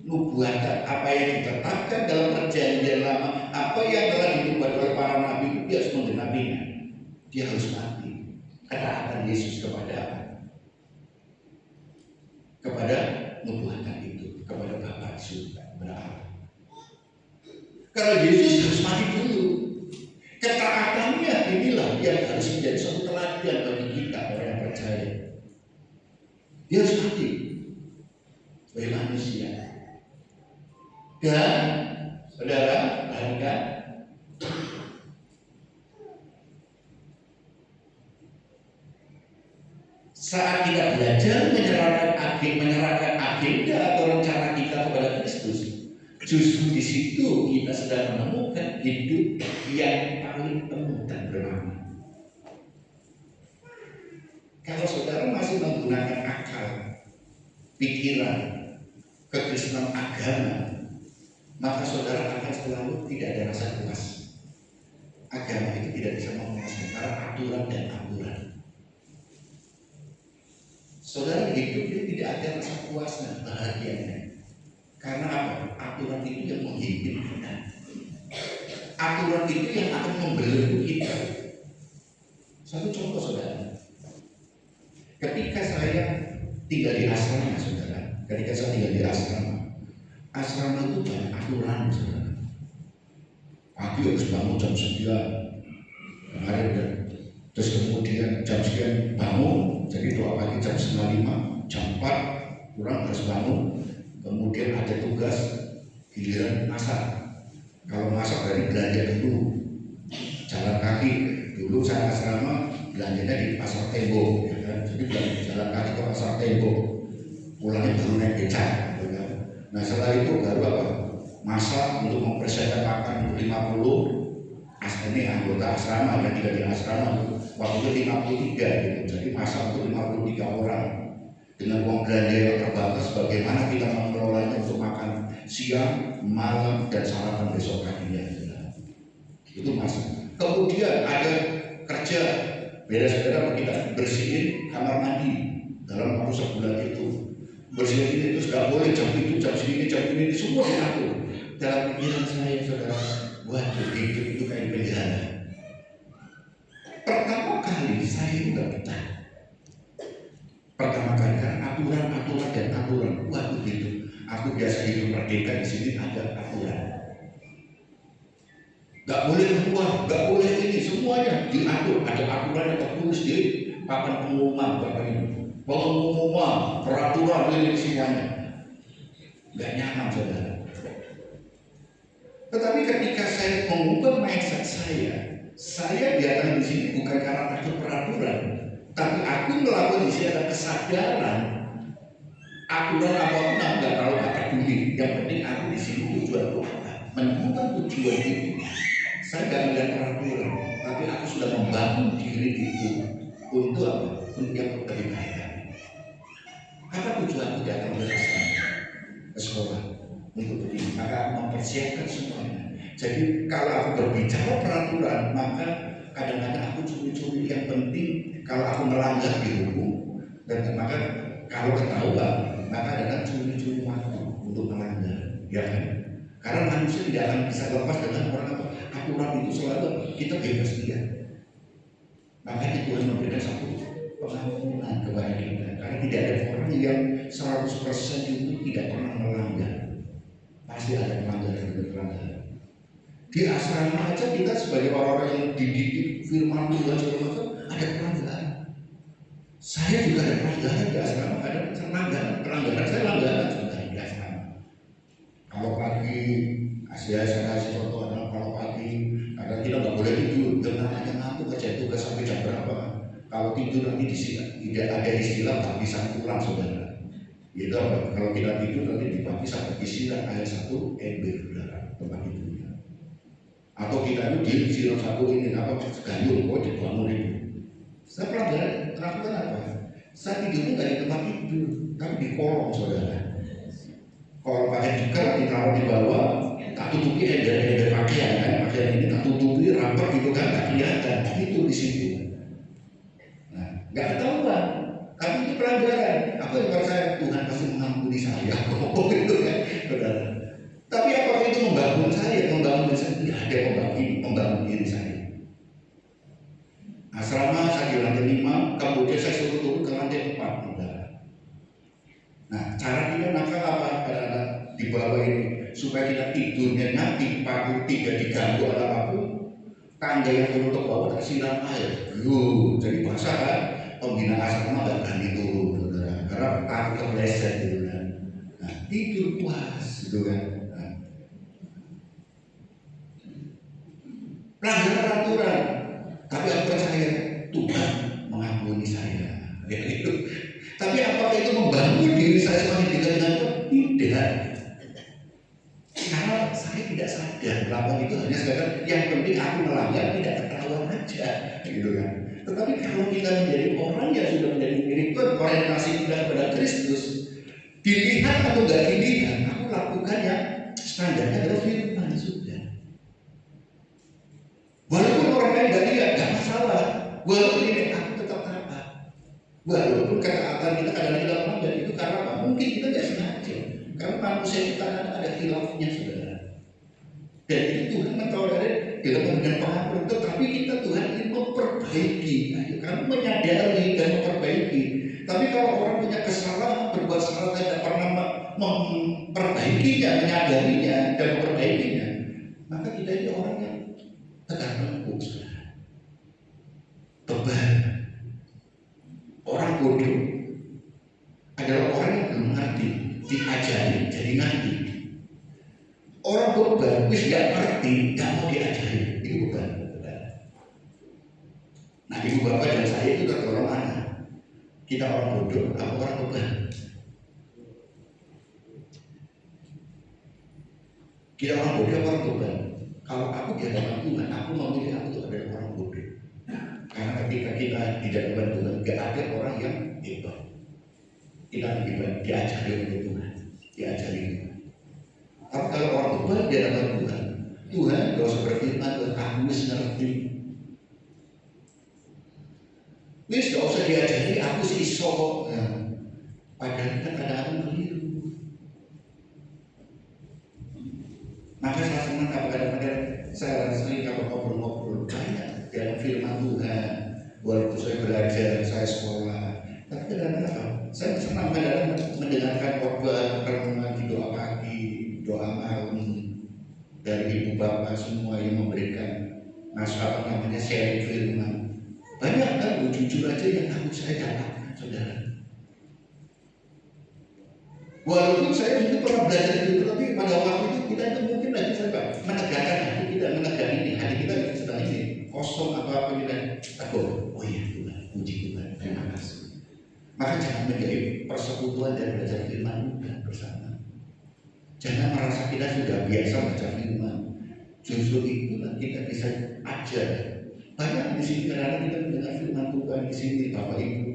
nubuatan, apa yang ditetapkan dalam perjanjian lama, apa yang telah dinubuatkan oleh para nabi, dia harus menggenapinya. Dia harus mati. Ketaatan Yesus kepada apa? Kepada nubuatan itu, kepada Bapa di surga, kepada Allah. Karena Yesus harus mati dulu. Ketaatannya inilah yang harus menjadi suatu teladan bagi kita orang yang percaya. Dia harus mati sebagai manusia. Dan saudara, perhatikan, saat kita belajar menyerahkan agenda atau rencana kita kepada Kristus, justru di situ kita sedang menemukan hidup yang paling penuh dan bermakna. Kalau saudara masih menggunakan akal, pikiran, kekristenan agama, maka saudara akan selalu tidak ada rasa puas. Agama itu tidak bisa memuaskan karena aturan dan aturan. Saudara hidup itu tidak ada rasa puasnya, bahagianya. Karena apa? Aturan itu yang menghimpit kita. Aturan itu yang akan membelenggu kita. Satu contoh saudara, ketika saya tinggal di asrama saudara, ketika saya tinggal di asrama itu banyak aturan saudara. Pagi harus bangun jam 9, kemarin dan terus kemudian jam sekian bangun, jadi doa pagi jam 4:30, jam 4 kurang harus bangun. Kemudian ada tugas giliran masak. Kalau masak dari belanja dulu, jalan kaki. Dulu saya asrama belanjanya di pasar tembok, ya kan? Jadi jalan kaki ke pasar tembok, pulangnya baru naik becak, ya kan? Nah setelah itu baru apa? Masak untuk mempersiapkan makan untuk 50. Ini anggota asrama yang tidak di asrama waktu itu 53 gitu. Jadi masak untuk 53 orang. Dengan uang belanja yang terbatas, bagaimana kita mengelolanya untuk makan siang, malam, dan sarapan besok paginya. Itu masak. Kemudian ada kerja beda-beda, kita bersihin kamar mandi dalam waktu sebulan itu. Bersihin itu sudah boleh jam itu, jam segini, jam ini, semua diatur. Dalam pikiran saya saudara, waduh hidup itu kayak penjara. Pertama kali saya nggak betah. Pertama kali kan aturan dan aturan. Waduh hidup. Aku biasa hidup merdeka, di sini ada aturan. Gak boleh keluar, gak boleh ini, semuanya diatur. Ada aturan yang tertulis di papan pengumuman, pengumuman, peraturan ini semuanya. Gak nyaman saudara. Tetapi ketika saya mengubah mindset saya datang di sini bukan karena takut peraturan, tapi aku melakukan di sini ada kesadaran. Aturan apapun aku nggak tahu, nggak peduli. Yang penting aku di sini tujuanku apa? Menemukan tujuan itu. Saya nggak melihat peraturan, tapi aku sudah membangun diri itu untuk apa? Untuk yang lebih baik. Apa tujuanku datang ke sekolah? Untuk begini, maka aku mempersiapkan semuanya. Jadi kalau aku berbicara peraturan, maka kadang-kadang aku curi-curi. Yang penting kalau aku melanggar di hukum, dan maka kalau ketahuan, maka kadang curi-curi waktu untuk melanggar, ya kan? Karena manusia tidak akan bisa lepas dengan orang apa. Aturan itu selalu kita bebas dia. Makanya Tuhan memberikan satu pengampunan kepada kita. Karena tidak ada orang yang 100% itu tidak pernah melanggar. Pasti ada pelanggaran. Di asrama aja kita sebagai orang-orang yang dididik firman Tuhan segala macam ada pelanggaran. Saya juga ada pelanggaran di asrama, ada pelanggaran saya langgaran sebenarnya di asrama. Kalau pagi, saya kasih contoh adalah kalau pagi kadang kita nggak boleh tidur, karena hanya ngantuk aja tugas sampai jam berapa. Kalau tidur nanti tidak ada istilah tak bisa pulang saudara. Itu apa? Kalau kita tidur nanti di pagi sampai istirahat ayat 1 ember saudara tempat tidurnya. Atau kita itu di siram 1 ini apa gayung kok dibangun itu. Saya pelajari lakukan apa? Saya tidurnya nggak di tempat tidur, tapi di kolong saudara. Kalau pakai tikar ditaruh di bawah, tak tutupi ember pakaian kan, pakaian ini tak tutupi rapat gitu kan, tak kelihatan. Itu di situ. Nah, nggak ketahuan. Tapi itu pelanggaran. Apa yang percaya Tuhan pasti mengampuni saya? Oh itu kan, saudara. Tapi apakah itu membangun saya? Membangun diri saya? Tidak ada membangun diri saya. Asrama saya di lantai 5, kemudian saya suruh turun ke lantai 4, saudara. Nah, cara kita nakal apa pada di bawah ini supaya kita tidurnya nanti pagi tidak diganggu oleh apapun. Tangga yang turun ke bawah tak siram air. Jadi basah kan? Pembina asrama nggak berani turun, saudara, karena takut kepleset gitu kan. Nah, tidur puas gitu kan. Nah, pelanggaran aturan, tapi aku percaya Tuhan mengampuni saya. Ya, gitu. Tapi apakah itu membangun diri saya semakin dekat dengan Tuhan? Tidak. Karena saya tidak sadar melakukan itu hanya sekedar yang penting aku melanggar tidak ketahuan aja, gitu kan. Tetapi kalau kita menjadi orang yang sudah menjadi milik Tuhan, orientasi kita kepada Kristus, dilihat atau tidak dilihat, aku lakukan yang standarnya adalah firman sudah. Walaupun orang lain tidak lihat, nggak masalah. Walaupun ini aku tetap taat. Walaupun ketaatan kita kadang-kadang melanggar itu karena apa? Mungkin kita nggak sengaja. Karena manusia itu kadang ada khilafnya, saudara. Dan itu Tuhan mentolerir dalam pemberian pengampun. Tetapi kita Tuhan ingin memperbaiki. Ayo, kamu menyadari dan memperbaiki. Tapi kalau orang punya kesalahan, berbuat salah, tidak pernah memperbaikinya, menyadarinya dan memperbaikinya, maka kita ini orang yang tegar lembut, beban. Orang bodoh adalah orang yang belum ngerti, diajari jadi ngerti. Orang beban, wis gak ngerti, gak mau diajari, itu beban. Nah, ibu bapak dan saya itu tergolong mana? Kita orang bodoh, apa orang beban? Kita orang bodoh, orang beban. Kalau aku di hadapan Tuhan, aku memilih aku adalah orang bodoh. Karena ketika kita tidak beban Tuhan, gak ada orang yang hebat. Kita lebih baik diajari oleh Tuhan, diajari Tuhan. Tapi kalau orang beban di hadapan Tuhan, Tuhan gak usah berfirman, aku wis ngerti. Wis gak usah diajari, aku sih iso. Padahal kita kadang-kadang keliru. Maka saya senang kadang-kadang saya sering kalau ngobrol-ngobrol banyak dalam firman Tuhan. Walaupun saya belajar, saya sekolah, tapi kadang-kadang saya senang kadang-kadang mendengarkan khotbah, renungan di doa pagi, doa malam dari ibu bapak semua yang memberikan sharing firman. Banyak kan, jujur aja yang saya dapatkan, saudara. Walaupun saya juga pernah belajar itu, tapi pada waktu itu kita itu mungkin lagi menegakkan hati kita, menegakkan ini, hati kita sedang ini kosong apa kita takut. Oh iya Tuhan, puji Tuhan, terima kasih. Maka jangan menjadi persekutuan dan belajar firman Tuhan bersama. Jangan merasa kita sudah biasa baca firman. Justru itulah kita bisa ajar. Banyak di sini karena kita mendengar firman Tuhan di sini, Bapak Ibu,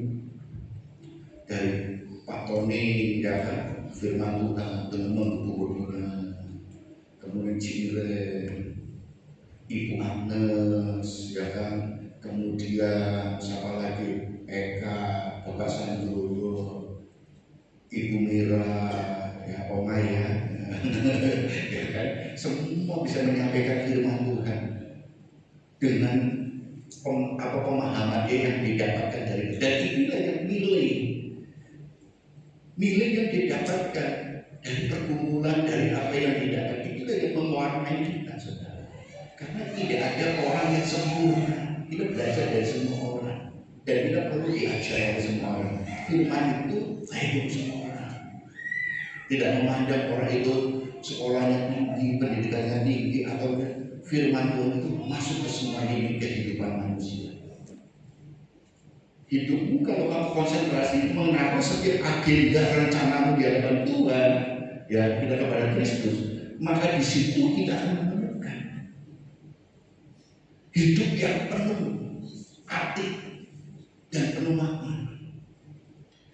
dari Pak Tony, ya kan, firman Tuhan teman Gubernur, kemudian Cire, Ibu Agnes, ya kan, kemudian siapa lagi, Eka, Bapak Sanjoyo, Ibu Mira, ya Oma ya, ya kan, semua bisa menyampaikan firman Tuhan dengan pemahaman dia yang didapatkan dari itu. Dan inilah yang nilai yang didapatkan dari pergumulan, dari apa yang didapat, itulah yang mewarnai kita, saudara. Karena tidak ada orang yang sempurna. Kita belajar dari semua orang dan kita perlu diajar dari semua orang. Firman itu baik untuk semua orang. Tidak memandang orang itu sekolahnya tinggi, pendidikannya tinggi, atau firman Tuhan itu masuk ke semua lini kehidupan manusia. Hidupmu kalau kamu konsentrasi mengenai setiap agenda rencanamu di hadapan Tuhan, ya kita kepada Kristus, maka di situ kita akan menemukan hidup yang penuh arti dan penuh makna.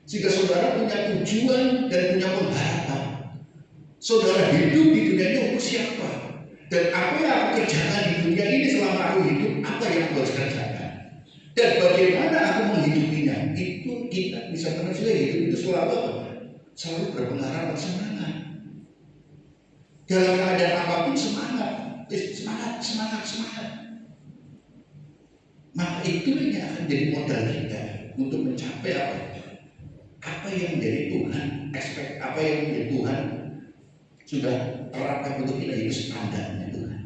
Sehingga saudara punya tujuan dan punya pengharapan. Saudara hidup di dunia ini untuk siapa? Dan apa yang aku kerjakan di dunia ini selama aku hidup, apa yang aku harus kerjakan? Dan bagaimana aku menghidupinya? Itu kita bisa terus hidup itu selalu selalu berpengaruh semangat. Dalam keadaan apapun semangat, semangat. Maka itu yang akan jadi modal kita untuk mencapai apa? Apa yang menjadi Tuhan, apa yang menjadi Tuhan sudah terapkan untuk kita, itu standarnya Tuhan.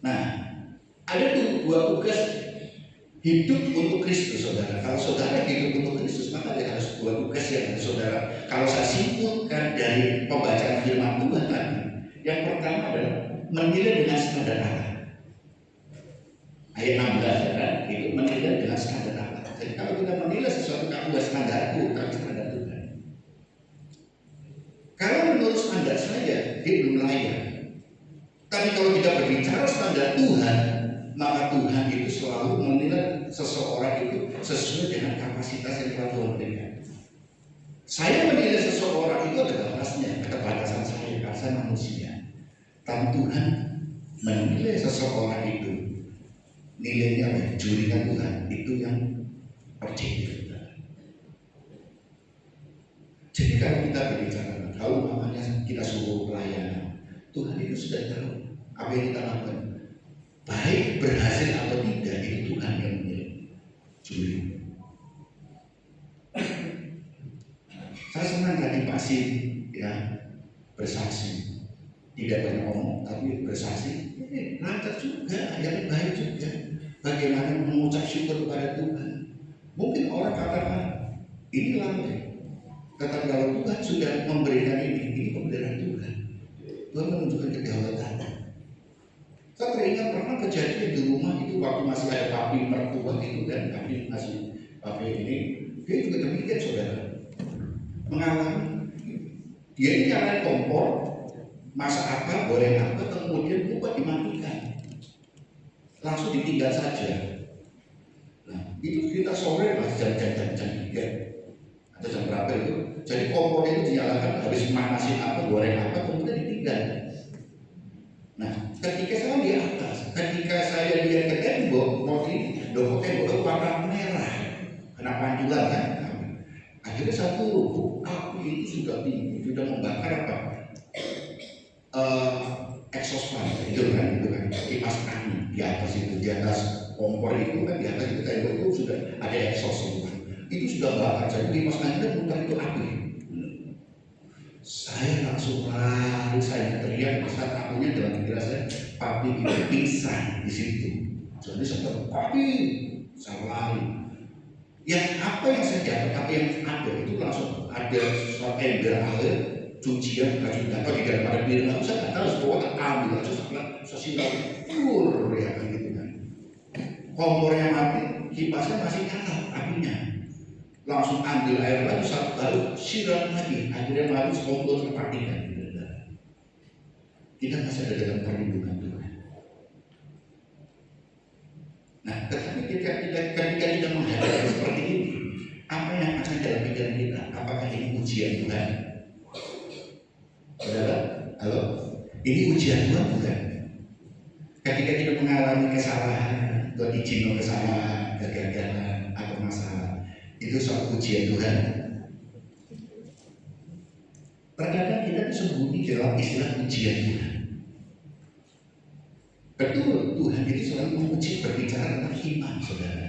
Nah, ada dua tugas hidup untuk Kristus, saudara. Kalau saudara hidup untuk Kristus, maka ada harus dua tugas yang harus saudara. Kalau saya simpulkan dari pembacaan firman Tuhan tadi, yang pertama adalah menilai dengan standar Allah. Ayat 16 ya kan, itu menilai dengan standar Allah. Jadi kalau kita menilai sesuatu kamu standarku, tapi standar Tuhan. Kalau menurut standar saya, dia belum layak. Tapi kalau kita berbicara standar Tuhan, maka Tuhan itu selalu menilai seseorang itu sesuai dengan kapasitas yang telah Tuhan berikan. Saya menilai seseorang itu ada batasnya, keterbatasan saya, karena saya manusia. Tapi Tuhan menilai seseorang itu nilainya juringan Tuhan itu yang objektif. Jadi kalau kita berbicara, kalau namanya kita suruh pelayanan, Tuhan itu sudah tahu apa yang kita lakukan, baik berhasil atau tidak, itu Tuhan yang menilai. Juri. Saya senang tadi Pak Sim ya bersaksi, tidak banyak ngomong tapi bersaksi, lancar juga, yang baik juga. Bagaimana mengucap syukur kepada Tuhan. Mungkin orang katakan ini lambat. Tetapi kalau Tuhan sudah memberikan ini pemberian Tuhan. Tuhan menunjukkan kedaulatan. Saya teringat pernah kejadian di rumah itu waktu masih ada papi mertua itu kan, papi ini, dia juga demikian saudara. Mengalami, dia ini nyalain kompor, masak apa, goreng apa, kemudian lupa dimatikan, langsung ditinggal saja. Nah, itu kita sore lah jam 3 atau jam berapa itu. Jadi kompor itu dinyalakan, habis manasin apa, goreng apa, kemudian ditinggal. Nah, ketika saya di atas, ketika saya lihat ke tembok, mau ini, tembok itu warna merah, kena panculan kan. Akhirnya saya turun, api itu sudah tinggi, sudah membakar apa? Exhaust fan, itu kan, kipas angin di atas itu, di atas kompor itu kan, di atas itu tembok itu sudah ada exhaust itu kan. Itu sudah bakar, jadi kipas angin putar itu api. Saya langsung lari, saya teriak, saat apinya dalam pikiran saya, papi itu pingsan di situ. Jadi saya papi, saya lari. Yang apa yang saya dapat, apa yang ada itu langsung ada suatu ember air, cucian, atau di dalam ada piring, aku saya nggak tahu, semua tak ambil, langsung saya silau, ya kan gitu kan. Kompornya mati, kipasnya masih nyala apinya. Langsung ambil air lagi, satu kali siram lagi, akhirnya mati kompor terpatikan. Kita masih ada dalam perlindungan Tuhan. Nah, tetapi ketika kita menghadapi seperti ini, apa yang akan dalam pikiran kita? Apakah ini ujian Tuhan? Saudara, halo? Ini ujian Tuhan bukan? Ketika kita mengalami kesalahan, atau izin kesalahan, kegagalan, atau masalah, itu suatu ujian Tuhan. Terkadang kita disembunyi dalam istilah ujian Tuhan. Betul, Tuhan itu selalu menguji berbicara tentang iman, saudara.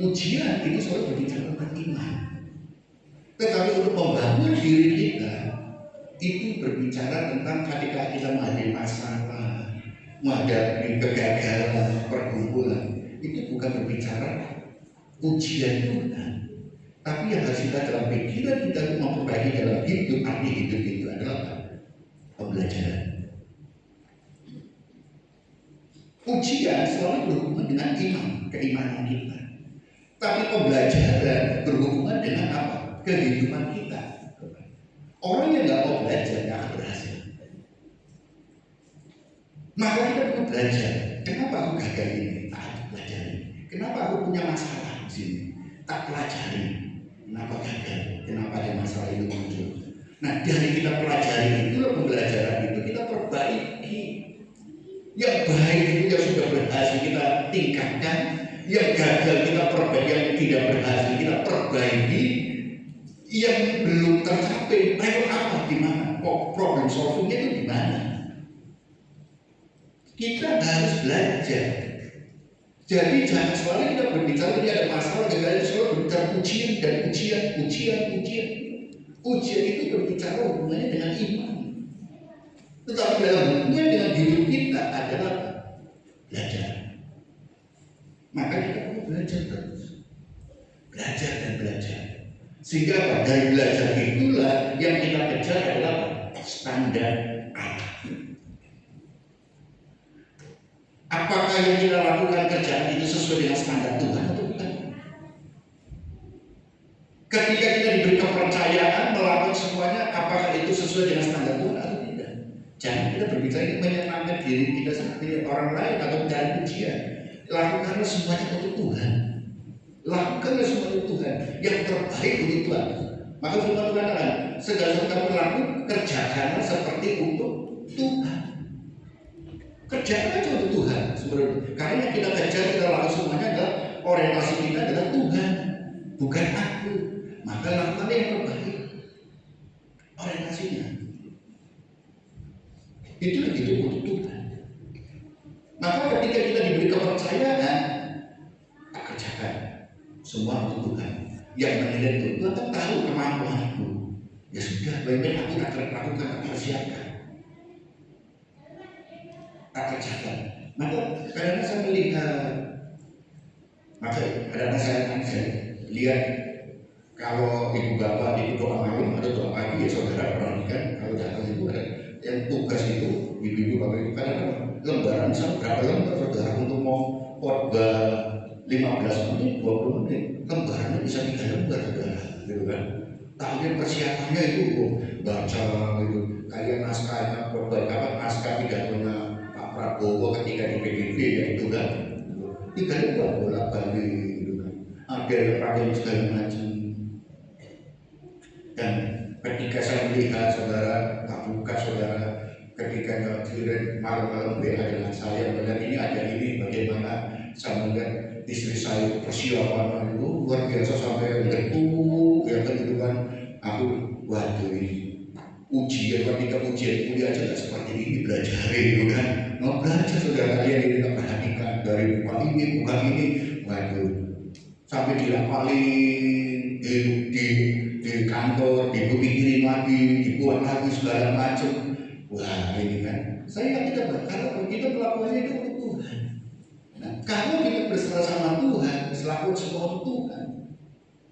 Ujian itu selalu berbicara tentang iman. Tetapi untuk membangun diri kita, itu berbicara tentang ketika kita menghadapi masalah, menghadapi kegagalan, pergumulan, itu bukan berbicara ujian Tuhan. Tapi yang harus kita dalam pikiran kita untuk memperbaiki dalam hidup, arti hidup itu adalah pembelajaran. Ujian selalu berhubungan dengan iman, keimanan kita. Tapi pembelajaran berhubungan dengan apa? Kehidupan kita. Orang yang nggak mau belajar nggak akan berhasil. Maka kita perlu belajar. Kenapa aku gagal ini? Tak pelajari. Kenapa aku punya masalah di sini? Tak pelajari. Kenapa gagal? Kenapa ada masalah itu muncul? Nah, dari kita pelajari itu, pembelajaran itu kita perbaiki. Yang baik itu yang sudah berhasil kita tingkatkan, yang gagal kita perbaiki, yang tidak berhasil kita perbaiki, yang belum tercapai, ayo apa, di mana? Problem solvingnya itu di mana? Kita harus belajar. Jadi jangan selalu kita berbicara ini ada masalah, gagal, selalu berbicara ujian dan ujian. Ujian itu berbicara hubungannya dengan iman. Tetapi dalam hubungan dengan hidup kita adalah belajar. Maka kita perlu belajar terus. Belajar dan belajar. Sehingga apa? Dari belajar itulah yang kita kejar adalah standar Allah. Apakah yang kita lakukan kerjaan itu sesuai dengan standar Tuhan atau bukan? Ketika kita diberi kepercayaan melakukan semuanya, apakah itu sesuai dengan standar Tuhan atau tidak? Jangan kita berbicara ini menyenangkan diri kita seperti orang lain atau mencari pujian. Lakukanlah semuanya untuk Tuhan. Lakukanlah semua untuk Tuhan. Yang terbaik untuk Tuhan. Maka firman Tuhan katakan, segala sesuatu kamu lakukan, kerjakanlah seperti untuk Tuhan. Kerjakan aja untuk Tuhan sebenarnya. Karena yang kita kejar, kita lakukan semuanya adalah orientasi kita adalah Tuhan, bukan aku. Maka lakukan yang terbaik. Orientasinya itu hidup untuk Tuhan. Maka ketika kita diberi kepercayaan, tak kerjakan semua untuk Tuhan. Yang menilai itu, Tuhan kan tahu kemampuanku. Ya sudah, baik-baik aku tak lakukan, tak persiapkan, tak kerjakan. Maka kadang-kadang saya melihat, maka kadang-kadang saya lihat kalau ibu bapak itu doa malam atau doa pagi, ya saudara perhatikan kalau datang itu ada yang tugas itu ibu-ibu bapak itu kadang-kadang lembaran misalnya berapa lembar saudara untuk mau khotbah 15 menit, 20 menit, lembarannya bisa 3 lembar saudara, gitu kan? Tapi persiapannya itu baca gitu, kayak naskahnya khotbah apa naskah pidatonya Pak Prabowo ketika di PBB ya itu kan, 3 lembar bolak-balik gitu kan, ada yang pakai segala macam. Dan ketika saya melihat saudara, tak buka saudara, ketika nyelkirin malam-malam WA dengan saya melihat ini ada ini bagaimana saya melihat istri saya persiapan itu luar biasa sampai letuk ya kan gitu kan. Aku waduh ini ujian ketika ujian kuliah aja seperti ini belajar itu kan. Mau belajar saudara kalian ini tak perhatikan dari buka ini waduh sampai dilapalin di kantor, dipikirin lagi, dibuat lagi segala macam. Wah ini kan, saya kita berharap kita melakukannya itu untuk Tuhan. Nah, kalau kita berserah sama Tuhan, selaku semua untuk Tuhan,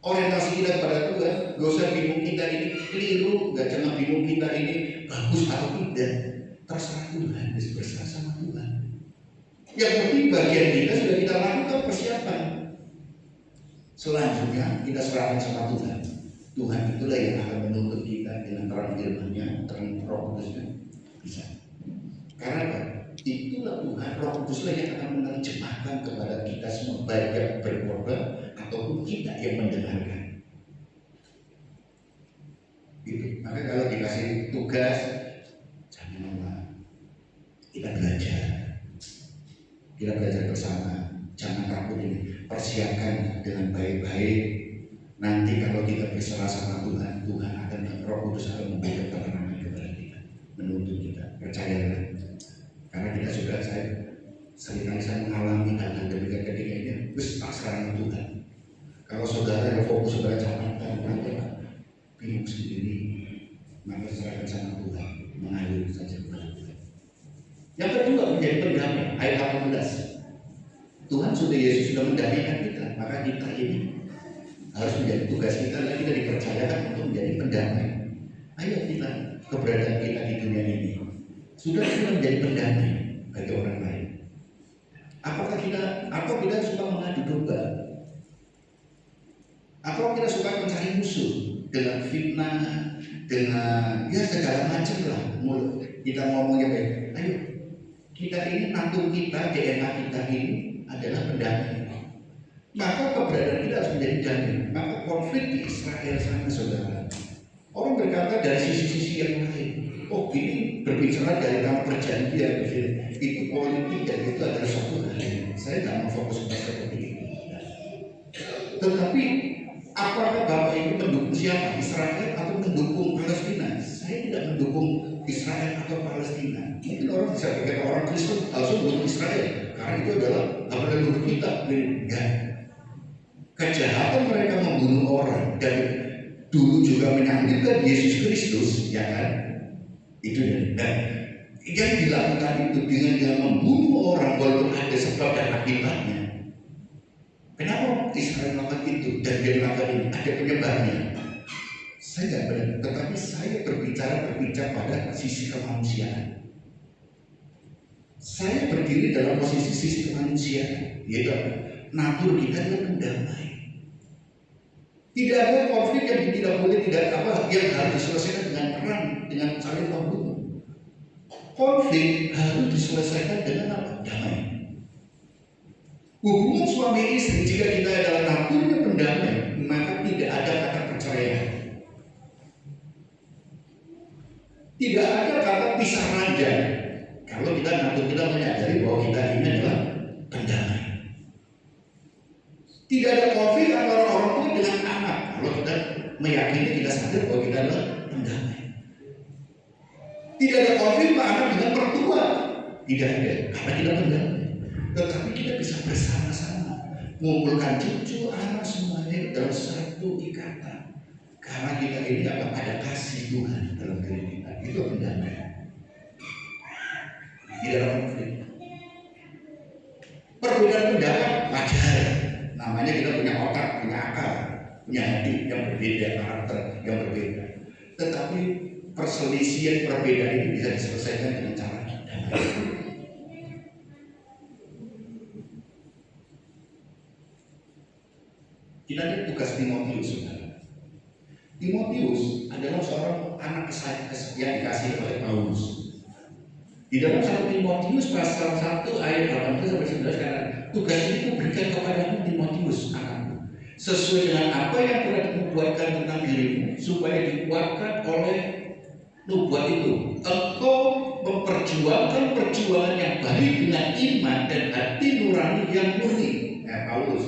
orientasi kita kepada Tuhan, gak usah bingung kita ini keliru, gak jangan bingung kita ini bagus atau tidak, terserah Tuhan, berserah sama Tuhan. Yang penting bagian kita sudah kita lakukan persiapan. Selanjutnya kita serahkan sama Tuhan. Tuhan itulah yang akan menuntut kita dengan terang firman-Nya, terang Roh Kudus-Nya. Bisa. Karena apa? Itulah Tuhan, Roh Kuduslah yang akan menerjemahkan kepada kita semua, baik yang berkorban ataupun kita yang mendengarkan. Gitu. Maka kalau dikasih tugas, jangan lupa kita belajar. Kita belajar bersama. Jangan takut ini. Persiapkan dengan baik-baik. Nanti kalau kita berserah sama Tuhan, Tuhan akan Roh Kudus akan memberikan keterangan kepada kita, menuntut kita. Percayalah, karena kita sudah seringkali saya mengalami hal-hal demikian ketika ini, terus pasrah Tuhan. Kalau saudara yang fokus pada catatan, nanti bingung sendiri, maka serahkan sama Tuhan, mengalir saja kepada Tuhan. Yang kedua menjadi pendamai, ayat 18. Tuhan Yesus sudah mendamaikan kita, maka kita ini harus menjadi tugas kita dan kita dipercayakan untuk menjadi pendamai. Ayo kita, keberadaan kita di dunia ini sudah menjadi pendamai bagi orang lain. Apakah kita suka mengadu domba? Atau kita suka mencari musuh dengan fitnah, dengan ya segala macam lah. Kita ngomongnya baik. Ayo, kita ini natur kita, DNA kita ini adalah pendamai. Maka keberadaan kita harus menjadi damai. Maka konflik di Israel sana saudara, orang berkata dari sisi-sisi yang lain, oh ini berbicara dari dalam perjanjian, itu politik dan itu adalah satu hal. Saya tidak mau fokus pada seperti itu. Tetapi apakah Bapak ini mendukung siapa? Israel atau mendukung Palestina? Saya tidak mendukung Israel atau Palestina. Mungkin orang bisa berkata orang Kristen harus mendukung Israel karena itu adalah apa leluhur kita. Enggak. Kejahatan mereka membunuh orang dan dulu juga menyandingkan Yesus Kristus, ya kan? Itu dan yang dilakukan itu dengan membunuh orang walaupun ada sebab dan akibatnya. Kenapa Israel melakukan itu dan dia melakukan ini? Ada penyebabnya. Saya tidak benar, tetapi saya berbicara pada sisi kemanusiaan. Saya berdiri dalam posisi sisi kemanusiaan, yaitu natur kita adalah pendamai. Tidak ada konflik yang tidak boleh yang harus diselesaikan dengan perang, dengan saling membunuh. Konflik harus diselesaikan dengan apa? Damai. Hubungan suami istri jika kita adalah naturnya pendamai, maka tidak ada kata perceraian. Tidak ada kata pisah ranjang. Kalau kita menyadari bahwa kita ini adalah pendamai. Tidak ada konflik antara orang tua dengan anak. Kalau kita meyakini, kita sadar bahwa kita adalah pendamai. Tidak ada konflik anak dengan mertua. Tidak ada, karena kita pendamai. Tetapi kita bisa bersama-sama mengumpulkan cucu, anak semuanya dalam satu ikatan. Karena kita ini ada kasih Tuhan dalam diri kita. Itu pendamaian. Tidak ada konflik. Perbedaan pendapat wajar. Namanya kita punya otak, punya akal, punya hati yang berbeda, karakter yang berbeda. Tetapi perselisihan perbedaan ini bisa diselesaikan dengan cara damai. Kita lihat tugas Timotius, saudara. Timotius adalah seorang anak yang dikasih oleh Paulus. Di dalam 1 Timotius pasal 1 ayat 18 sampai 19 karena tugas ini kuberikan kepadamu Timotius anakku, sesuai dengan apa yang telah dinubuatkan tentang dirimu, supaya dikuatkan oleh nubuat itu. Engkau memperjuangkan perjuangan yang baik dengan iman dan hati nurani yang murni. Paulus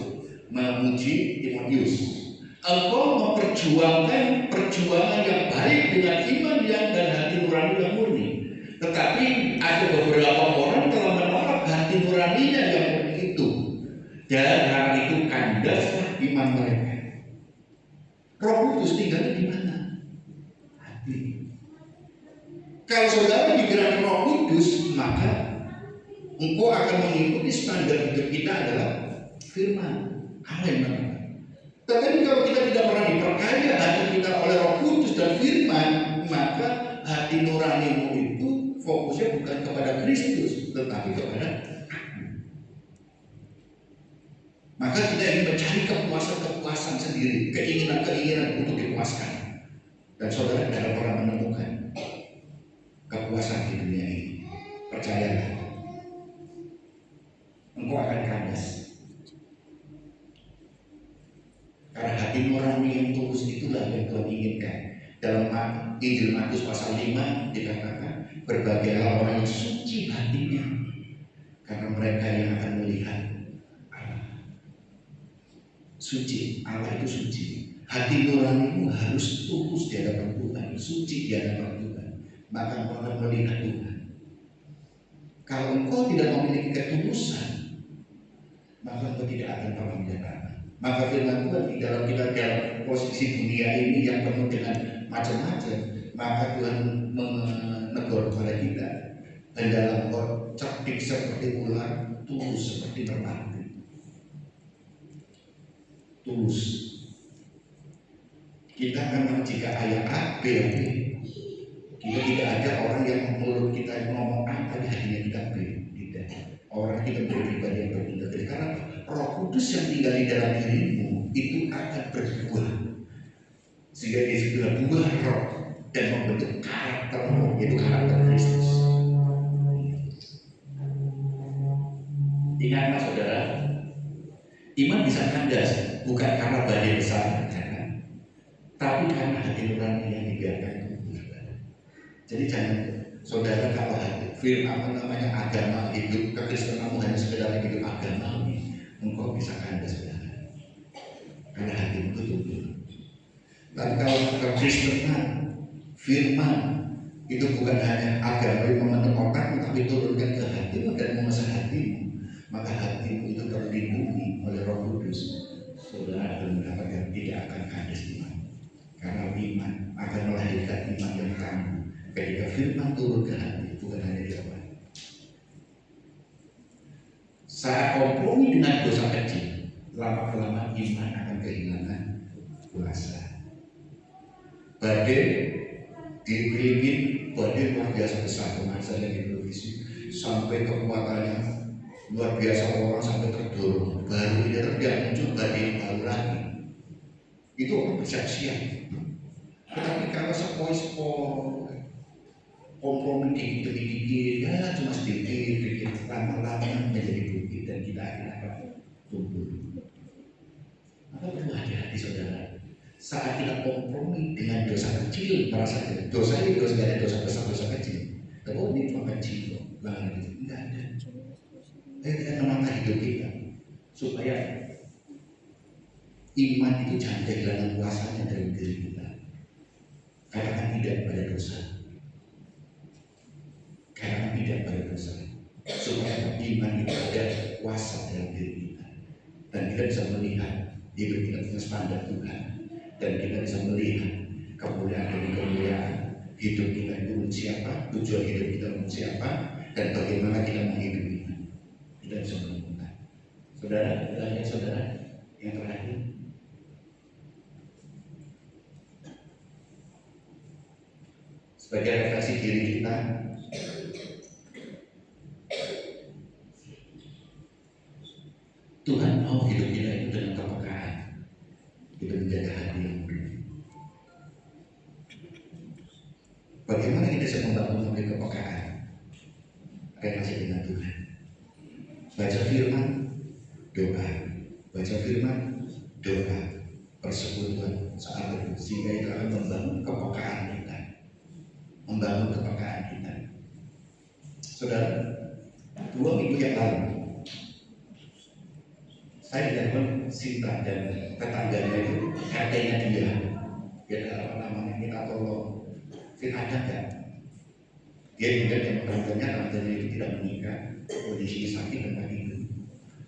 memuji Timotius. Engkau memperjuangkan perjuangan yang baik dengan iman dan hati nurani yang murni. Tetapi ada beberapa orang telah menolak hati nuraninya yang murni itu, dan karena itu kandaslah iman mereka. Roh Kudus tinggal di mana? Hati. Kalau saudara digerakkan Roh Kudus, maka engkau akan mengikuti standar hidup kita adalah firman. Amin. Tetapi kalau kita tidak pernah diperkaya hati kita oleh Roh Kudus dan firman, maka hati nuranimu itu fokusnya bukan kepada Kristus, tetapi kepada aku. Maka kita ingin mencari kepuasan-kepuasan sendiri, keinginan-keinginan untuk dipuaskan. Dan saudara tidak pernah menemukan kepuasan di dunia ini. Percayalah, engkau akan kandas. Karena hati nurani yang tulus itulah yang Tuhan inginkan. Dalam Injil Matius pasal 5 dikatakan, berbahagialah orang yang suci hatinya, karena mereka yang akan melihat Allah. Suci, Allah itu suci. Hati nuranimu harus tulus di hadapan Tuhan, suci di hadapan Tuhan, maka engkau akan melihat Tuhan. Kalau engkau tidak memiliki ketulusan, maka engkau tidak akan pernah melihat Allah. Maka firman Tuhan di dalam kita dalam posisi dunia ini yang penuh dengan macam-macam, maka Tuhan menegur kepada kita, dan dalam cerdik seperti ular, tulus seperti merpati. Tulus. Kita memang jika ayat A, B, kita tidak ada orang yang mulut kita ngomong A tapi hatinya kita B. Tidak. Orang kita berpribadi yang berbeda. Karena Roh Kudus yang tinggal di dalam dirimu itu akan berbuah, sehingga disebutlah buah roh dan membentuk karakter roh, yaitu karakter Kristus. Ingatlah saudara, iman bisa kandas bukan karena badai besar, tapi karena hati nurani yang dibiarkan itu. Jadi jangan saudara kalau firman agama hidup kekristenanmu hanya sekedar hidup agama, engkau bisa kandas saudara, karena hatimu tutup. Dan kalau kekristenan, firman itu bukan hanya agama yang membentuk otakmu, tapi turunkan ke hatimu dan mengasah hatimu, maka hatimu itu terlindungi oleh Roh Kudus. Saudara akan mendapatkan tidak akan kandas iman, karena iman akan melahirkan iman yang tangguh. Ketika firman turun ke hati, bukan hanya di otak. Saat kompromi dengan dosa kecil, lama-kelamaan iman akan kehilangan kuasa. Badai di Filipina, badai luar biasa besar. Kemarin saya di televisi, sampai kekuatannya luar biasa, orang sampai terdorong. Baru ini rendah muncul badai yang baru lagi. Itu orang bersiap-siap. Tetapi kalau sepoi-sepoi, kompromi dikit-dikit, ya cuma sedikit, lama-lama menjadi bukti dan kita akan tumbuh. Apa perlu hati-hati saudara? Saat kita kompromi dengan dosa kecil, merasa dosa ini dosa besar, dosa kecil. Tapi ini cuma benci kok, banget itu enggak ada. Kita menata hidup kita supaya iman itu jangan kehilangan kuasanya dalam diri kita. Katakan tidak pada dosa. Katakan tidak pada dosa. Supaya iman itu ada kuasa dalam diri kita. Dan kita bisa melihat hidup kita punya standar Tuhan. Dan kita bisa melihat kemuliaan demi kemuliaan hidup kita itu untuk siapa, tujuan hidup kita untuk siapa, dan bagaimana kita menghidupinya. Kita bisa menemukan. Saudara, tanya saudara yang terakhir. Sebagai refleksi diri kita, Tuhan mau hidup kita itu dengan kepekaan. Kita menjaga hati yang murni. Bagaimana kita bisa membangun kepekaan? Relasi dengan Tuhan. Baca firman, doa. Baca firman, doa. Persekutuan saat itu sehingga itu akan membangun kepekaan kita. Membangun kepekaan kita. Saudara, 2 minggu yang lalu saya telepon Sinta dan tetangganya itu RT-nya dia apa namanya, minta tolong Sinta ada nggak? Dia juga dengan tetangganya itu tidak menikah, kondisi sakit dan tadi itu.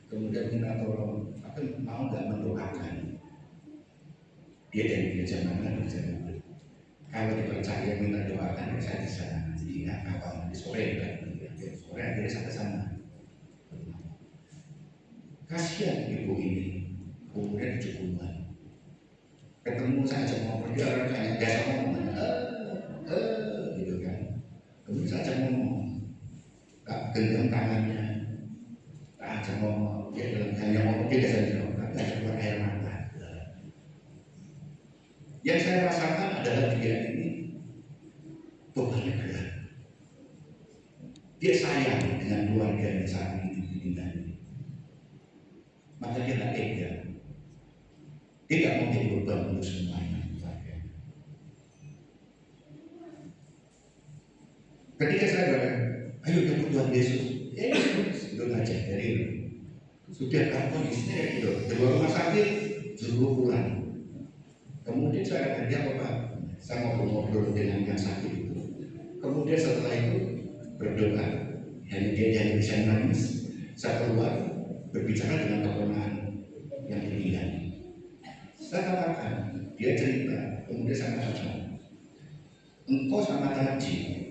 Kemudian minta tolong, aku mau nggak mendoakan? Dia dari gereja mana berjalan. Kalau dipercaya minta doakan, saya bisa. Jadi apa? Di sore kan? Sore akhirnya saya ke sana. Kasihan ibu ini, kemudian dicukupan. Ketemu saya ajak ngobrol, dia orang kayak biasa ngomong, gitu kan. Kemudian saya ajak ngomong, tak genggam tangannya, tak ajak ngomong, dia dalam hanya ngomong dia biasa jawab, tapi ada keluar air mata. Yang saya rasakan adalah dia ini bebannya berat. Dia sayang dengan keluarganya saat ini ditinggali. Maka dia tak tega. Dia tidak mau jadi beban untuk semuanya. Ketika saya bilang, ayo jemput Tuhan Yesus, itu aja dari itu. Sudah kan kondisinya kayak gitu. Di rumah sakit, suruh pulang. Kemudian saya kerja apa? Saya ngobrol-ngobrol dengan yang sakit itu. Kemudian setelah itu berdoa, hanya dia bisa nangis. Saya keluar berbicara dengan keponakan yang ditinggal. Saya katakan, dia cerita, kemudian saya katakan, engkau sama Taji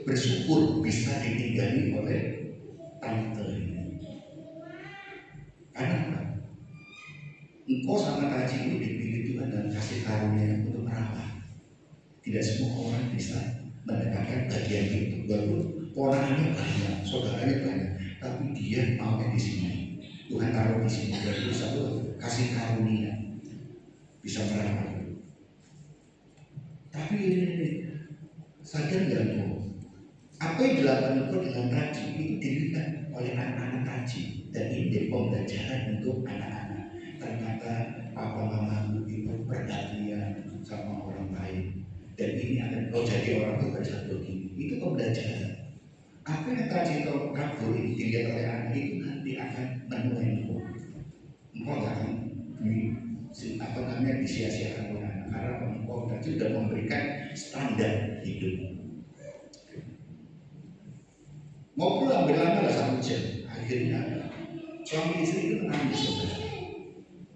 bersyukur bisa ditinggali oleh tante ini. Karena apa? Engkau sama Taji itu dipilih Tuhan dan kasih karunia untuk merawat. Tidak semua orang bisa mendapatkan bagian itu. Walaupun ponakannya banyak, saudaranya banyak, tapi dia mau di sini. Tuhan taruh di sini dan itu satu kasih karunia bisa merawat. Tapi ini sadar nggak tuh? Apa yang dilakukan dengan Taji itu dilihat oleh anak-anak Taji dan ini jadi pembelajaran untuk anak-anak. Ternyata papa mamaku itu berbaktian sama orang lain dan ini akan jadi orang tua begini. Itu pembelajaran. Apa yang Taji kabur ini dilihat oleh anak itu nanti akan menuai engkau. Engkau nggak akan apa namanya disia-siakan oleh anak karena engkau tadi sudah memberikan standar hidup. Mau pulang berlama 1 jam, akhirnya suami istri itu menangis saudara.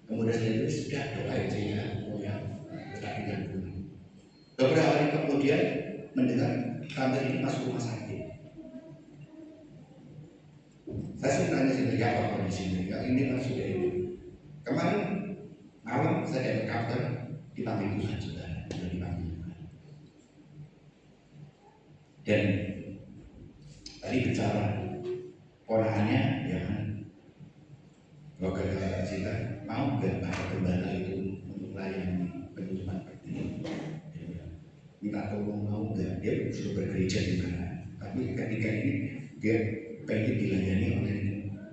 Kemudian saya itu sudah doain saya, tak tinggal pulang. Beberapa hari kemudian mendengar tante ini masuk rumah sakit. Saya sih tanya sendiri apa kondisinya, ya ini kan sudah ini. Kemarin malam saya dapat kabar dipanggil Tuhan saudara, sudah dipanggil Tuhan. Dan tadi bicara ponakannya, ya kan, keluarga kita mau nggak ada gembala itu untuk melayani penutupan ini. Minta tolong mau nggak, dia sudah bergereja di mana. Tapi ketika ini dia pengen dilayani oleh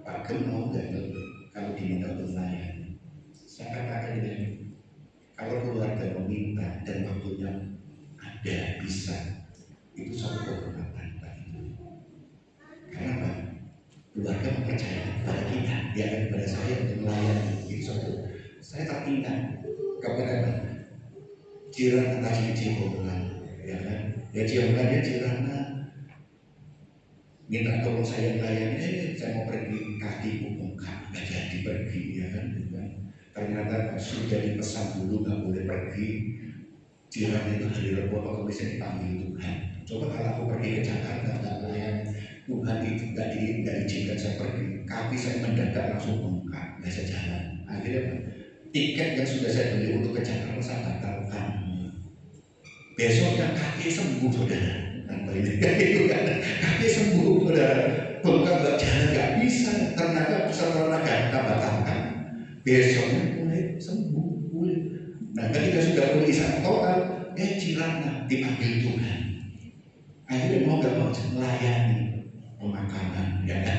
Pak Gem, mau nggak kalau diminta untuk melayani. Saya katakan dengan kalau keluarga meminta dan waktunya ada bisa, itu satu percaya kepada kita, dia akan kepada saya untuk melayani. Itu satu. Saya teringat kepada Cirana tadi Ciholan, ya kan? Ya Ciholan dia Cirana minta tolong saya melayani, saya mau pergi kaki bungkak, nggak jadi pergi, ya kan? Ternyata sudah dipesan dulu nggak boleh pergi. Cirana itu hari Rabu atau bisa dipanggil Tuhan. Coba kalau aku pergi ke Jakarta nggak melayani, Tuhan itu nggak diizinkan saya pergi, kaki saya mendadak langsung bengkak, nggak bisa jalan. Akhirnya tiket yang sudah saya beli untuk ke Jakarta saya batalkan. Besoknya kaki sembuh, saudara. Kaki sembuh, saudara. Bengkak nggak jalan, nggak bisa. Ternyata setelah kita batalkan, besoknya mulai sembuh. Nah, ketika sudah pulih total, Cirana dipanggil Tuhan. Akhirnya mau gak mau melayani pemakaman, ya kan?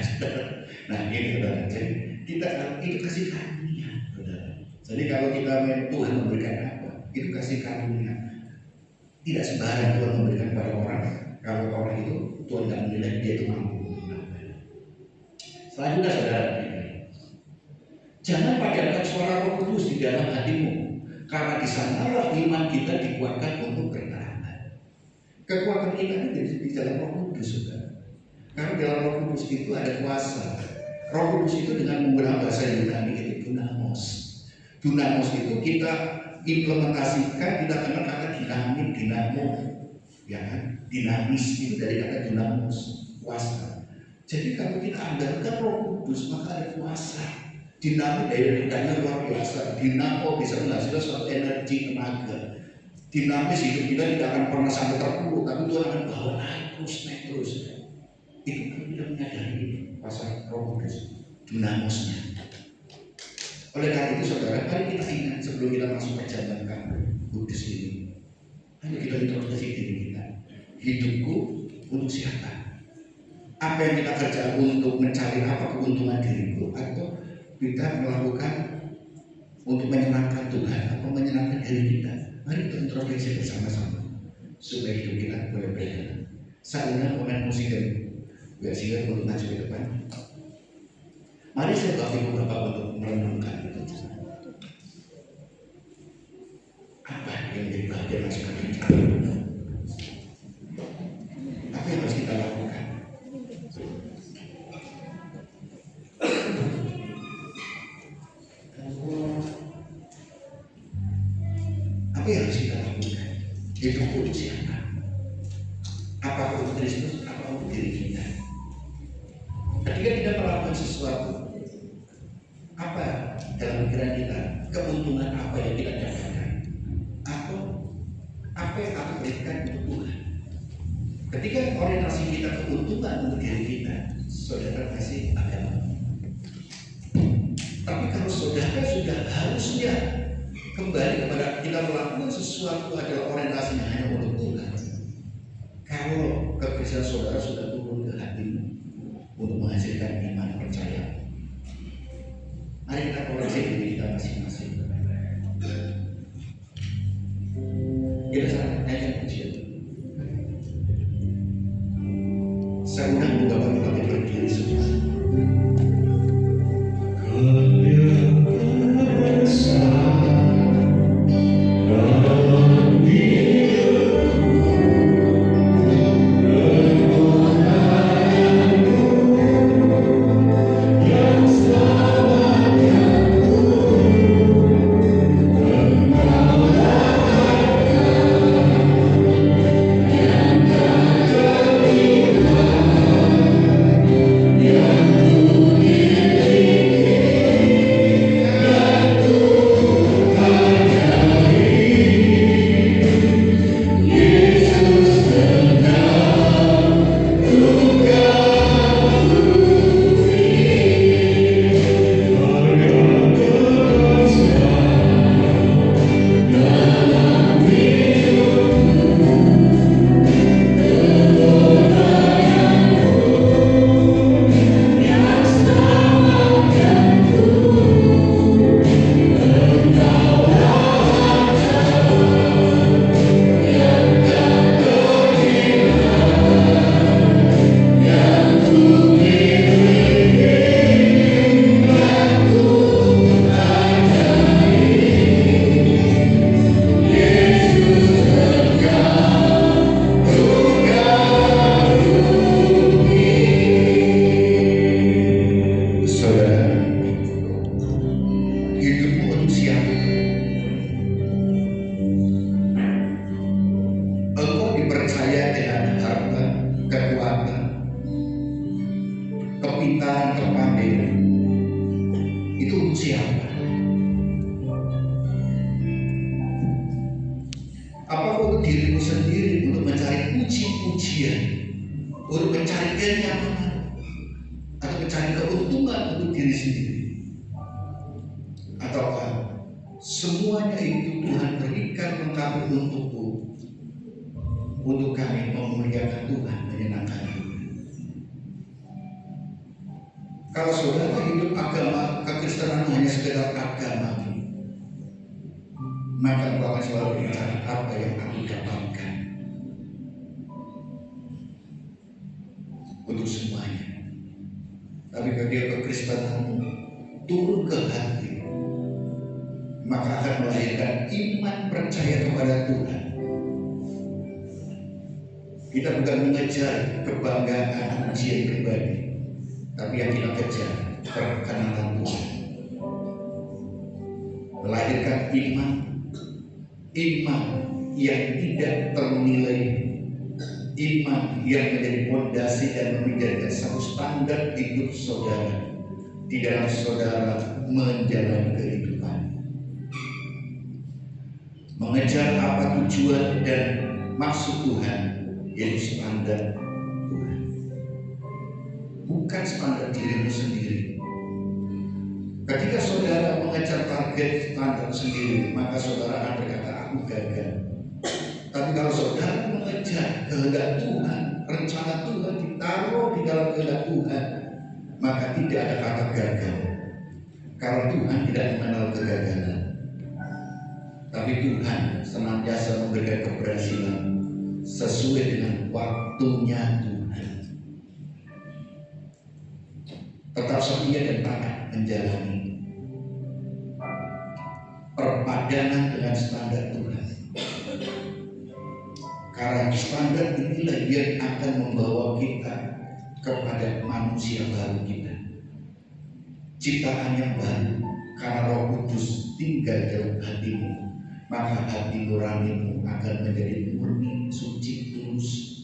Nah, ini saudara. Jadi kita itu kasih karunia, saudara. Jadi kalau kita Tuhan memberikan apa, itu kasih karunia. Tidak sembarang Tuhan memberikan pada orang. Kalau orang itu Tuhan tidak menilai dia itu mampu. Selanjutnya saudara, jangan padamkan suara Roh Kudus di dalam hatimu, karena di sanalah iman kita dikuatkan untuk bertahan. Kekuatan kita itu di dalam Roh Kudus, saudara. Karena dalam Roh Kudus itu ada kuasa. Roh Kudus itu dengan menggunakan bahasa Yunani itu dunamos. Dunamos itu kita implementasikan, kita kenal kata dinamik, dinamo, ya kan? Dinamis itu dari kata dunamos, kuasa. Jadi kalau kita andalkan Roh Kudus maka ada kuasa. Dinamik dari lidahnya luar biasa. Dinamo bisa menghasilkan suatu energi, tenaga. Dinamis hidup kita tidak akan pernah sampai terpuruk, tapi Tuhan akan bawa naik terus. Itu kalau kita menyadari kuasa Roh Kudus, dinamosnya. Oleh karena itu saudara, mari kita ingat sebelum kita masuk perjalanan kudus ini, ayo kita introspeksi diri kita. Hidupku untuk siapa? Apa yang kita kerjakan untuk mencari apa keuntungan diriku, atau kita melakukan untuk menyenangkan Tuhan atau menyenangkan diri kita? Mari kita introspeksi bersama-sama supaya hidup kita boleh berbeda. Saya undang pemain musik dan biar sehingga untuk maju ke depan. Mari saya bawa ibu bapak untuk merenungkan itu. Apa yang menjadi bagian masukan kita? Apa yang harus kita lakukan? Apa yang harus kita lakukan? Hidup untuk siapa? Apakah untuk Kristus? Apa untuk diri kita? Ketika kita melakukan sesuatu, apa dalam pikiran kita? Keuntungan apa yang kita dapatkan? Atau apa yang akan berikan untuk Tuhan? Ketika orientasi kita keuntungan untuk diri kita, saudara kasih agama. Tapi kalau saudara sudah harusnya kembali kepada kita melakukan sesuatu adalah orientasinya hanya untuk Tuhan. Kalau kekristenan saudara sudah turun ke hatimu untuk menghasilkan iman percaya, mari kita koreksi diri kita masing-masing. Kita saat naikkan pujian. Saya undang Bapak kita berdiri semua. siapa? Apakah untuk dirimu sendiri, untuk mencari puji-pujian, untuk mencari kenyamanan, atau mencari keuntungan untuk diri sendiri? Ataukah semuanya itu Tuhan berikan lengkap untukku, untuk kami memuliakan Tuhan, menyenangkan Tuhan? Kalau saudara hidup agama kekristenan hanya sekedar agama, maka engkau akan selalu bicara apa yang aku dapatkan untuk semuanya. Tapi ketika kekristenanmu turun ke hati, maka akan melahirkan iman percaya kepada Tuhan. Kita bukan mengejar kebanggaan pujian pribadi, tapi yang kita kejar perkenanan Tuhan. Melahirkan iman yang tidak ternilai, iman yang menjadi fondasi dan menjadikan satu standar hidup saudara di dalam saudara menjalani kehidupan. Mengejar apa tujuan dan maksud Tuhan, yaitu standar Tuhan, bukan standar dirimu sendiri. Ketika saudara mengejar target standar sendiri, maka saudara akan berkata, aku gagal. Tapi kalau saudara mengejar kehendak Tuhan, rencana Tuhan ditaruh di dalam kehendak Tuhan, maka tidak ada kata gagal. Karena Tuhan tidak mengenal kegagalan. Tapi Tuhan senantiasa memberikan keberhasilan sesuai dengan waktunya Tuhan. Tetap setia dan taat menjalani perpadangan dengan standar Tuhan. Karena standar inilah yang akan membawa kita kepada manusia baru kita, ciptaan yang baru. Karena Roh Kudus tinggal dalam hatimu, maka hati nuranimu akan menjadi murni, suci, tulus,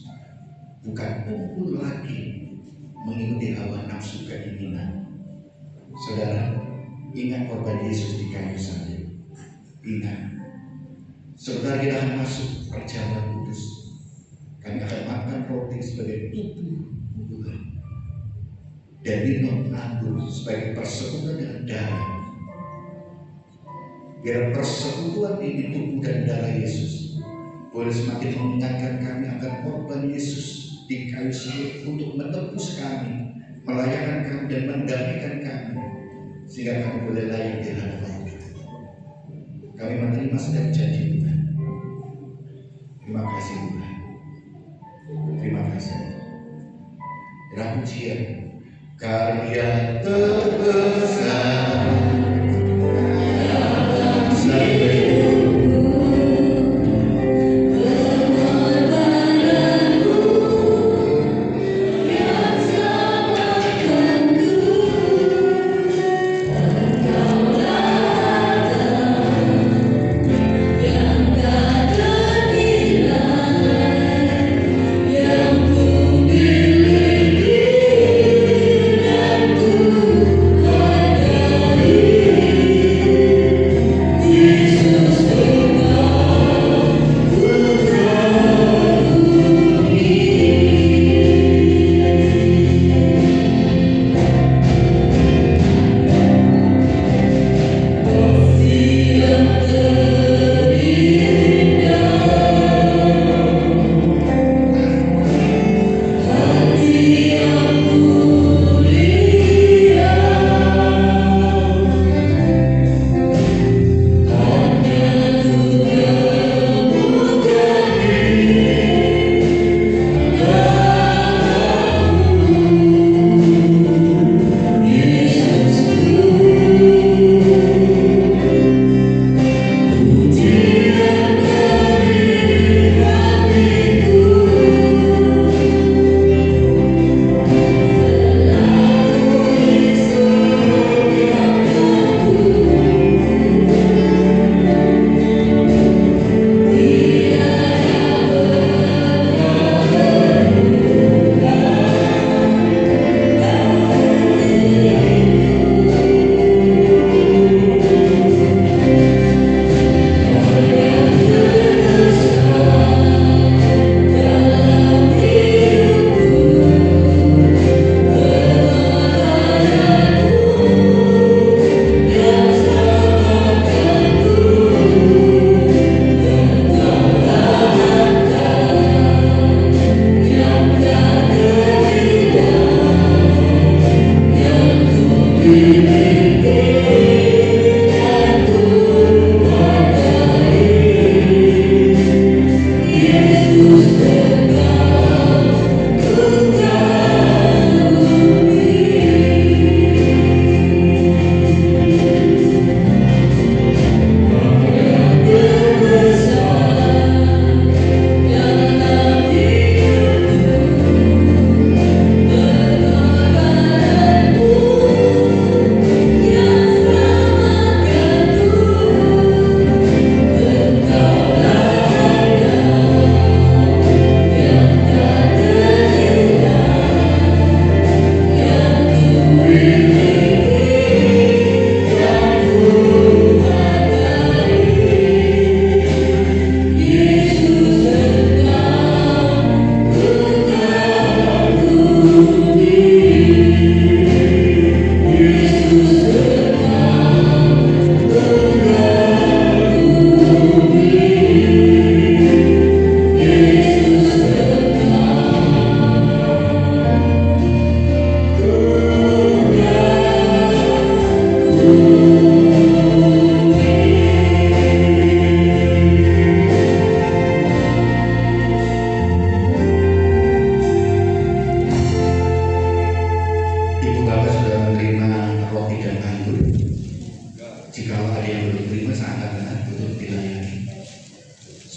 bukan kumpul lagi mengikuti hawa nafsu keinginan. Saudara, ingat korban Yesus di kayu salib. Ingat, saudara kita akan masuk perjamuan kudus. Kami akan makan roti sebagai tubuh Tuhan dan minum anggur sebagai persekutuan dengan darah. Biar persekutuan ini tubuh dan darah Yesus boleh semakin mengingatkan kami akan korban Yesus di kayu salib untuk menebus kami, melayani kami dan mendamaikan kami, sehingga kami boleh layak di hadapan Tuhan. Kami menerima setiap janji Tuhan. Terima kasih Tuhan. Terima kasih. Dan pujian karya terbesar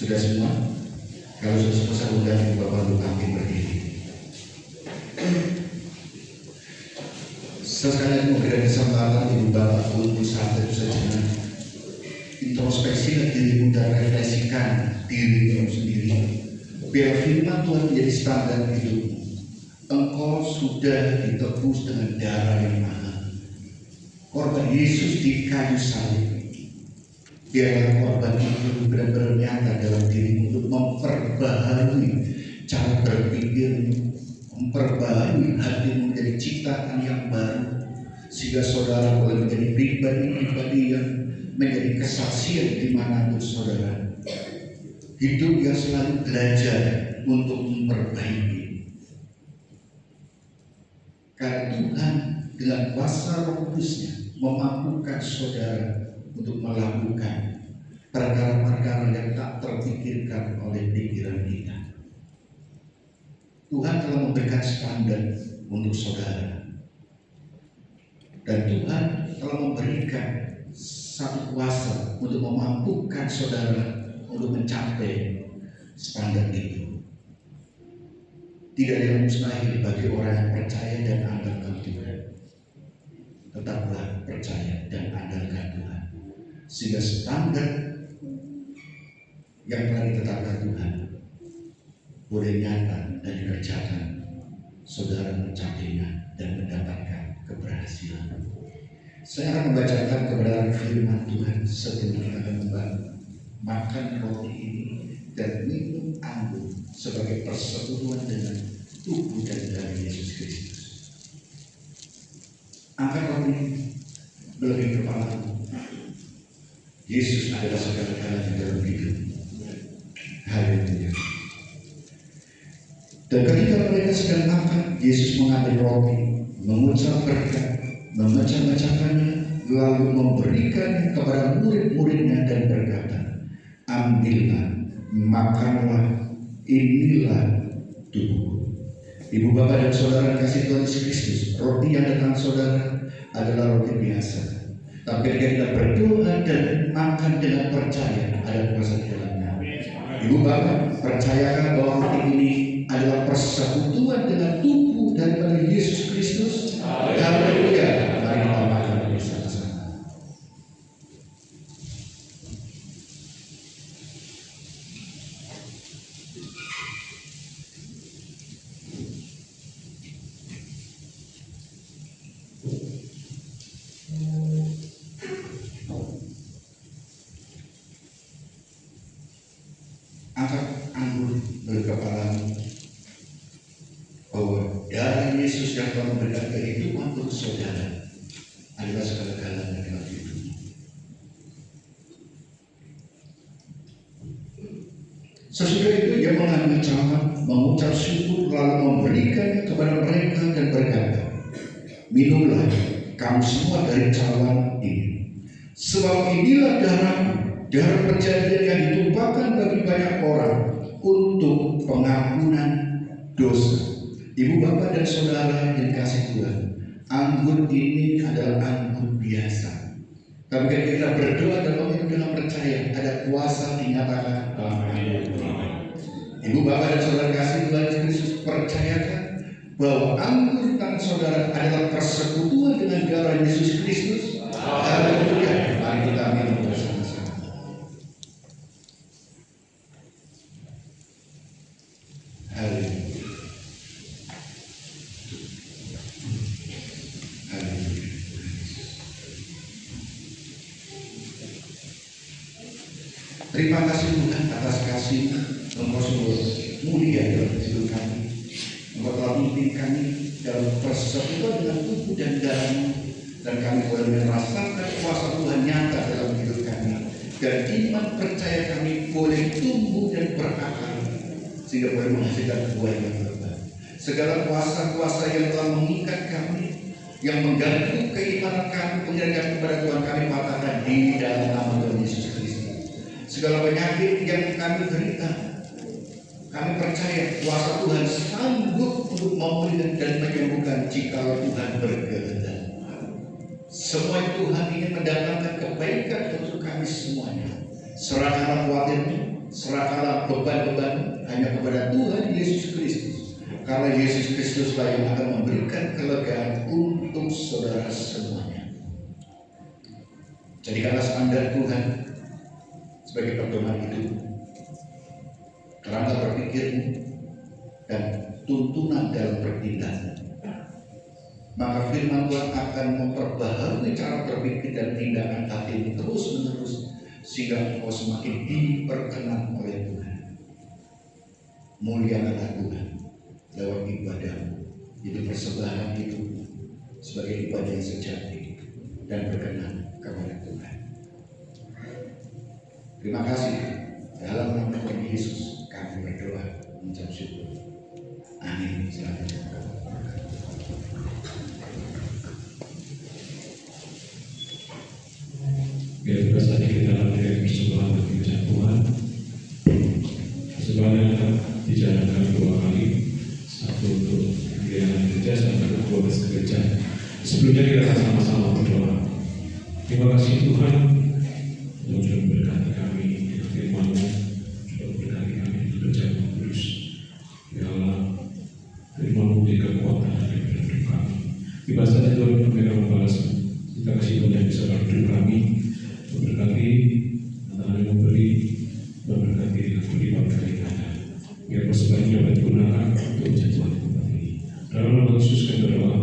Sudah semua? Kalau sudah semua, saya undang Bapak untuk bangkit berdiri. Sekalian memberikan kesempatan Ibu Bapak untuk saat itu saja introspeksi dirimu dan refleksikan dirimu sendiri. Biar firman Tuhan menjadi standar hidupmu. Engkau sudah ditebus dengan darah yang mahal. Korban Yesus di kayu salib. Biarlah korban itu benar-benar nyata dalam dirimu untuk memperbaharui cara berpikirmu, memperbaharui hatimu menjadi ciptaan yang baru, sehingga saudara boleh menjadi pribadi-pribadi yang menjadi kesaksian dimanapun saudara. Hidup yang selalu belajar untuk memperbaiki. Karena Tuhan dengan kuasa Roh Kudus-Nya memampukan saudara untuk melakukan perkara-perkara yang tak terpikirkan oleh pikiran kita. Tuhan telah memberikan standar untuk saudara, dan Tuhan telah memberikan satu kuasa untuk memampukan saudara untuk mencapai standar itu. Tidak ada yang mustahil bagi orang yang percaya dan andalkan Tuhan. Tetaplah percaya dan andalkan Tuhan, sehingga standar yang telah ditetapkan Tuhan boleh nyata dan dikerjakan, saudara mencapainya dan mendapatkan keberhasilan. Saya akan membacakan kebenaran firman Tuhan sebelum kita akan makan roti ini dan minum anggur sebagai persekutuan dengan tubuh dan darah Yesus Kristus. Angkat roti, belenggu kepalamu. Yesus adalah segala-galanya dalam hidup. Haleluya. Dan ketika mereka sedang makan, Yesus mengambil roti, mengucap berkat, memecah-mecahkannya, lalu memberikannya kepada murid-muridnya dan berkata, ambillah, makanlah, inilah tubuhku. Ibu bapak dan saudara yang kasih Tuhan Yesus Kristus, roti yang datang saudara adalah roti biasa. Tapi ketika kita berdoa dan makan dengan percaya, ada kuasa di dalamnya. Ibu bapak, percayakan bahwa roti ini adalah persekutuan dengan tubuh daripada Yesus Kristus. Haleluya. Mari kita makan bersama-sama. Angkat anggur dari kepalamu, bahwa darah Yesus yang telah memberikan kehidupan untuk saudara adalah segala-galanya dalam hidupmu. Sesudah itu ia mengambil cawan, mengucap syukur, lalu memberikannya kepada mereka dan berkata, minumlah kamu semua dari cawan ini, sebab inilah darahku, darah perjanjian yang ditumpahkan bagi banyak orang untuk pengampunan dosa. Ibu bapak dan saudara yang dikasih Tuhan, anggur ini adalah anggur biasa. Tapi ketika kita berdoa dan meminum dengan percaya, ada kuasa dinyatakan. Amin. Ibu bapak dan saudara kasih Tuhan Yesus Kristus, percayakan bahwa anggur tangan saudara adalah persekutuan dengan darah Yesus Kristus. Haleluya. Mari kita minum bersama-sama. Haleluya. Terima kasih Tuhan atas kasih Engkau sungguh mulia dalam hidup kami. Engkau telah memimpin kami dalam persekutuan dengan tubuh dan darah-Mu, dan kami boleh merasakan kuasa Tuhan nyata dalam hidup kami, dan iman percaya kami boleh tumbuh dan berakar sehingga boleh menghasilkan buah yang lebat. Segala kuasa-kuasa yang telah mengikat kami, yang mengganggu keimanan kami, pengiran kepada Tuhan, kami patahkan di dalam nama Tuhan Yesus Kristus. Segala penyakit yang kami derita, kami percaya kuasa Tuhan sanggup untuk memulihkan dan menyembuhkan jika Tuhan berkehendak. Semua Tuhan ingin mendatangkan kebaikan untuk kami semuanya. Serahkanlah khawatirmu, serahkanlah beban-beban hanya kepada Tuhan Yesus Kristus. Karena Yesus Kristuslah yang akan memberikan kelegaan untuk saudara semuanya. Jadikanlah standar Tuhan sebagai pedoman hidup, kerangka berpikirmu, dan tuntunan dalam bertindak. Maka firman Tuhan akan memperbaharui cara berpikir dan tindakan hatimu terus-menerus, sehingga engkau semakin diperkenan oleh Tuhan. Muliakanlah Tuhan lewat ibadahmu, itu persembahan hidupmu sebagai ibadah yang sejati dan berkenan kepada Tuhan. Terima kasih. Dalam nama Tuhan Yesus kami berdoa mengucap syukur. Amin. Biar juga saja kita lanjutkan persembahan bagi ucap Tuhan. Persembahan yang dijalankan 2 kali, satu untuk kegiatan gereja, satu untuk 12 gereja. Sebelumnya kita akan sama-sama berdoa. Terima kasih Tuhan, Tuhan sudah memberkati kami dengan firman-Mu, sudah memberkati kami dengan kerja-Mu kudus. Ya Allah, firman-Mu beri kekuatan dan hidup kami. Tiba saja Tuhan kami akan membalas. Kita kasih banyak bisa hidup kami. Memberkati antara yang memberi, memberkati dengan berlipat kali ganda. Biar persembahan dapat digunakan untuk jatuhan kembali. Dalam nama Yesus kami berdoa.